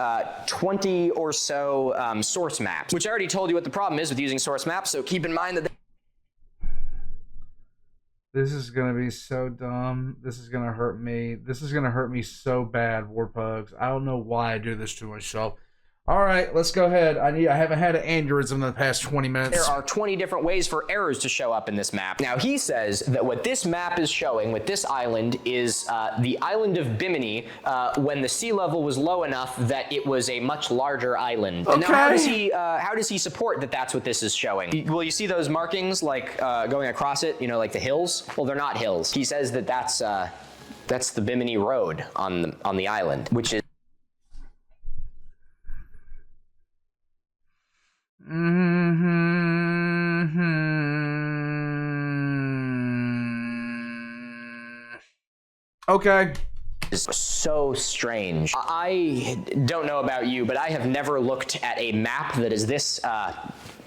20 or so source maps, which I already told you what the problem is with using source maps, so keep in mind that this is gonna be so dumb. This is gonna hurt me. This is gonna hurt me so bad, Warpugs. I don't know why I do this to myself. All right, let's go ahead. I haven't had an aneurysm in the past 20 minutes. there are 20 different ways for errors to show up in this map. Now, he says that what this map is showing with this island is the island of Bimini when the sea level was low enough that it was a much larger island. Okay. And now, how does he support that that's what this is showing? Well, you see those markings like going across it, you know, like the hills? Well, they're not hills. He says that that's the Bimini Road on the island, which is Okay. is so strange. I don't know about you, but I have never looked at a map that is this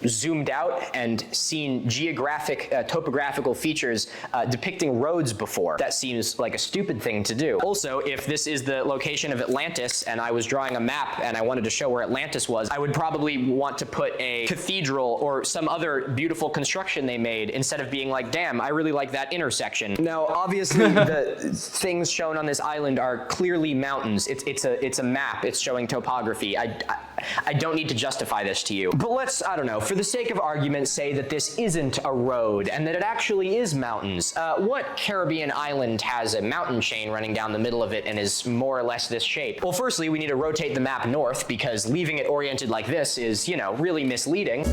zoomed out and seen geographic, topographical features depicting roads before. That seems like a stupid thing to do. Also, if this is the location of Atlantis and I was drawing a map and I wanted to show where Atlantis was, I would probably want to put a cathedral or some other beautiful construction they made instead of being like, damn, I really like that intersection. Now, obviously, the things shown on this island are clearly mountains. It's a map. It's showing topography. I don't need to justify this to you. But let's, I don't know, for the sake of argument, say that this isn't a road and that it actually is mountains. What Caribbean island has a mountain chain running down the middle of it and is more or less this shape? Well, firstly, we need to rotate the map north because leaving it oriented like this is, you know, really misleading.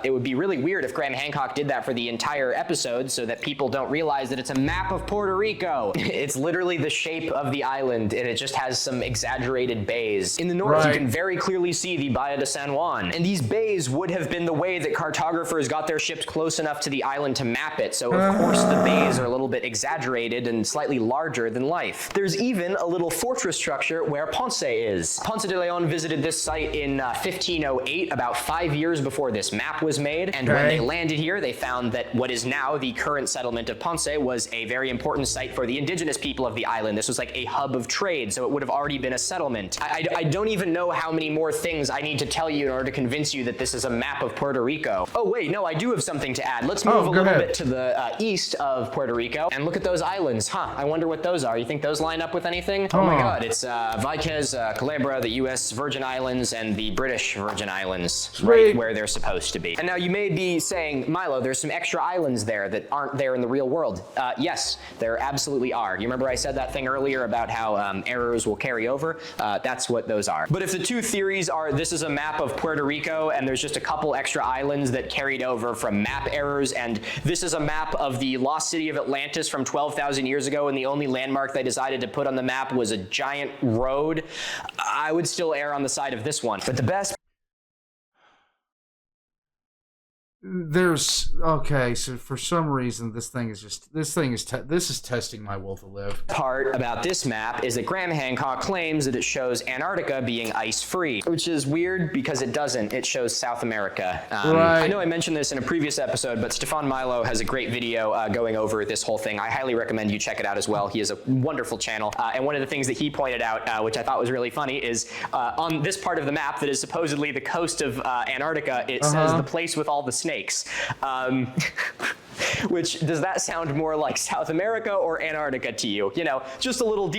It would be really weird if Graham Hancock did that for the entire episode so that people don't realize that it's a map of Puerto Rico. It's literally the shape of the island and it just has some exaggerated bays. In the north, you can very clearly see the Bahia de San Juan. And these bays would have been the way that cartographers got their ships close enough to the island to map it. So of course the bays are a little bit exaggerated and slightly larger than life. There's even a little fortress structure where Ponce is. Ponce de Leon visited this site in 1508, about 5 years before this map was made, and when they landed here, they found that what is now the current settlement of Ponce was a very important site for the indigenous people of the island. This was like a hub of trade, so it would have already been a settlement. I don't even know how many more things I need to tell you in order to convince you that this is a map of Puerto Rico. Oh wait, no, I do have something to add. Let's move a little bit to the east of Puerto Rico and look at those islands. I wonder what those are. You think those line up with anything? Oh my god, it's Vázquez, Culebra, the US Virgin Islands, and the British Virgin Islands, right where they're supposed to to be. And now you may be saying, Milo, there's some extra islands there that aren't there in the real world. Yes, there absolutely are. You remember I said that thing earlier about how errors will carry over? That's what those are. But if the two theories are this is a map of Puerto Rico and there's just a couple extra islands that carried over from map errors, and this is a map of the lost city of Atlantis from 12,000 years ago, and the only landmark they decided to put on the map was a giant road, I would still err on the side of this one. But the best okay, so for some reason this is testing my will to live. Part about this map is that Graham Hancock claims that it shows Antarctica being ice-free, which is weird because it doesn't. It shows South America. Right. I know I mentioned this in a previous episode, but Stefan Milo has a great video going over this whole thing. I highly recommend you check it out as well. He has a wonderful channel, and one of the things that he pointed out, which I thought was really funny, is on this part of the map that is supposedly the coast of Antarctica, it says the place with all the snakes. Which, does that sound more like South America or Antarctica to you? You know, just a little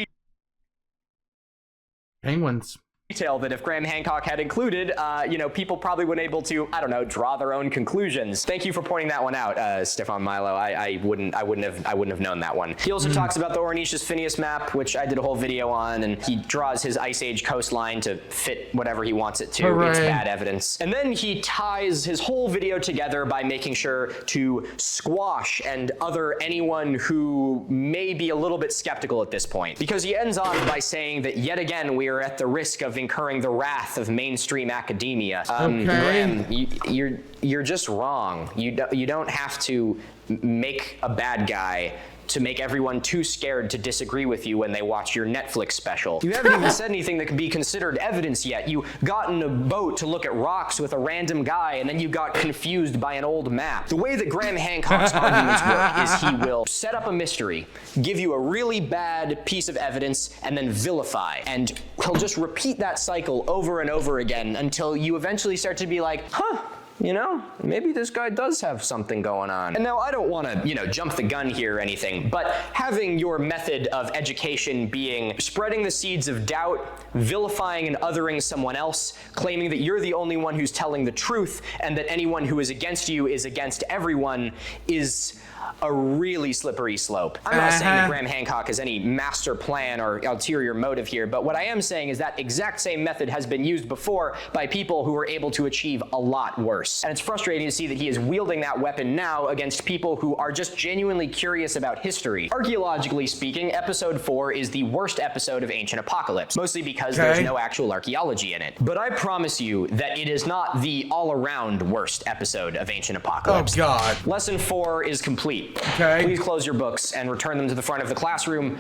Penguins. detail that if Graham Hancock had included, you know, people probably wouldn't able to, I don't know, draw their own conclusions. Thank you for pointing that one out, Stefan Milo. I wouldn't have known that one. He also talks about the Ornitius Phineas map, which I did a whole video on, and he draws his Ice Age coastline to fit whatever he wants it to. Hooray. It's bad evidence. And then he ties his whole video together by making sure to squash and other anyone who may be a little bit skeptical at this point, because he ends off by saying that yet again we are at the risk of incurring the wrath of mainstream academia. Graham, you're just wrong. You don't have to make a bad guy to make everyone too scared to disagree with you when they watch your Netflix special. You haven't even said anything that could be considered evidence yet. You got in a boat to look at rocks with a random guy, and then you got confused by an old map. The way that Graham Hancock's arguments work is he will set up a mystery, give you a really bad piece of evidence, and then vilify. And he'll just repeat that cycle over and over again until you eventually start to be like, huh, you know, maybe this guy does have something going on. And now I don't want to, you know, jump the gun here or anything, but having your method of education being spreading the seeds of doubt, vilifying and othering someone else, claiming that you're the only one who's telling the truth, and that anyone who is against you is against everyone, is a really slippery slope. I'm not saying that Graham Hancock has any master plan or ulterior motive here, but what I am saying is that exact same method has been used before by people who were able to achieve a lot worse. And it's frustrating to see that he is wielding that weapon now against people who are just genuinely curious about history. Archaeologically speaking, episode 4 is the worst episode of Ancient Apocalypse, mostly because there's no actual archaeology in it. But I promise you that it is not the all-around worst episode of Ancient Apocalypse. Oh God. Lesson 4 is complete. Okay. Please close your books and return them to the front of the classroom.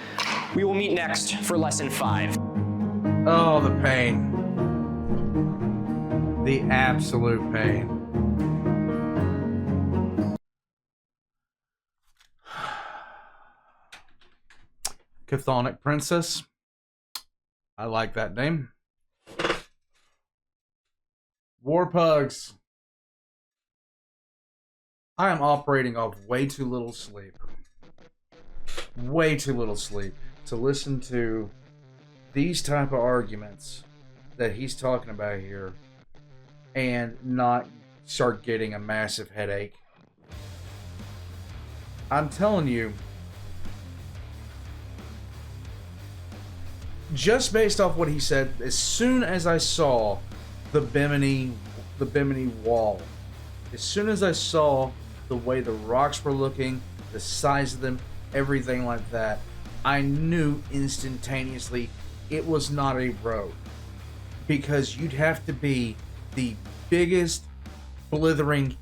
We will meet next for lesson 5. Oh, the pain. The absolute pain. Chthonic Princess. I like that name. War Pugs. I am operating off way too little sleep. Way too little sleep to listen to these type of arguments that he's talking about here and not start getting a massive headache. I'm telling you, just based off what he said, as soon as I saw the Bimini wall, as soon as I saw the way the rocks were looking, the size of them, everything like that, I knew instantaneously it was not a road. Because you'd have to be the biggest blithering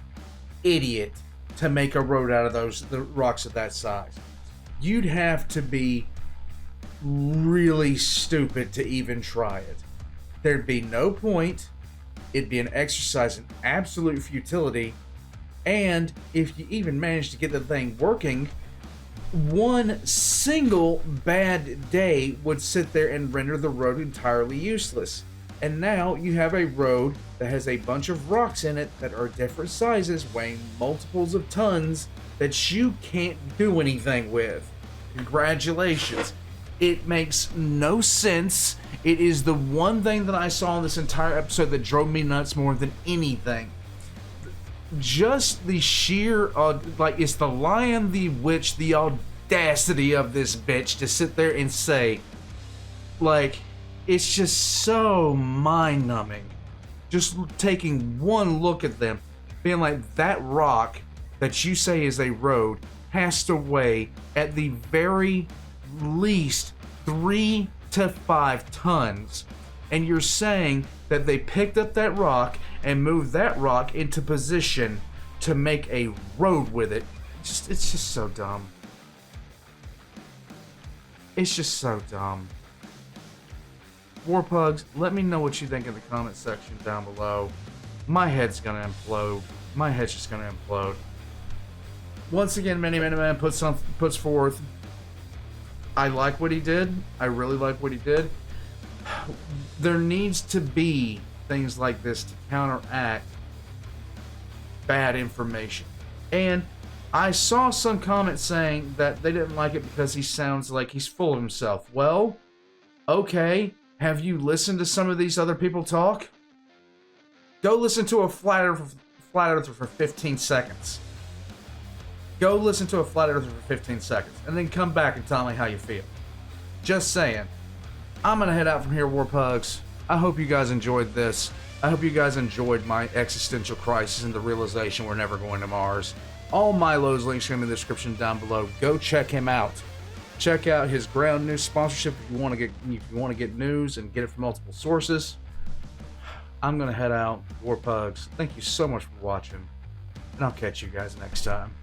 idiot to make a road out of the rocks of that size. You'd have to be really stupid to even try it. There'd be no point. It'd be an exercise in absolute futility. And if you even manage to get the thing working, one single bad day would sit there and render the road entirely useless. And now you have a road that has a bunch of rocks in it that are different sizes, weighing multiples of tons, that you can't do anything with. Congratulations. It makes no sense. It is the one thing that I saw in this entire episode that drove me nuts more than anything. just the sheer, like, it's the lion, the witch, the audacity of this bitch to sit there and say, like, it's just so mind-numbing. Just taking one look at them, being like, that rock that you say is a road has to weigh at the very least 3 to 5 tons. And you're saying that they picked up that rock and moved that rock into position to make a road with it. It's just so dumb. It's just so dumb. Warpugs, let me know what you think in the comment section down below. My head's gonna implode. My head's just gonna implode. Once again, Miniminuteman puts forth, I like what he did. I really like what he did. There needs to be things like this to counteract bad information. And I saw some comments saying that they didn't like it because he sounds like he's full of himself. Well, okay. Have you listened to some of these other people talk? Go listen to a flat earther for 15 seconds. Go listen to a flat earther for 15 seconds. And then come back and tell me how you feel. Just saying. I'm going to head out from here, Warpugs. I hope you guys enjoyed this. I hope you guys enjoyed my existential crisis and the realization we're never going to Mars. All Milo's links are in the description down below. Go check him out. Check out his ground news sponsorship if you want to get news and get it from multiple sources. I'm going to head out. Warpugs, thank you so much for watching. And I'll catch you guys next time.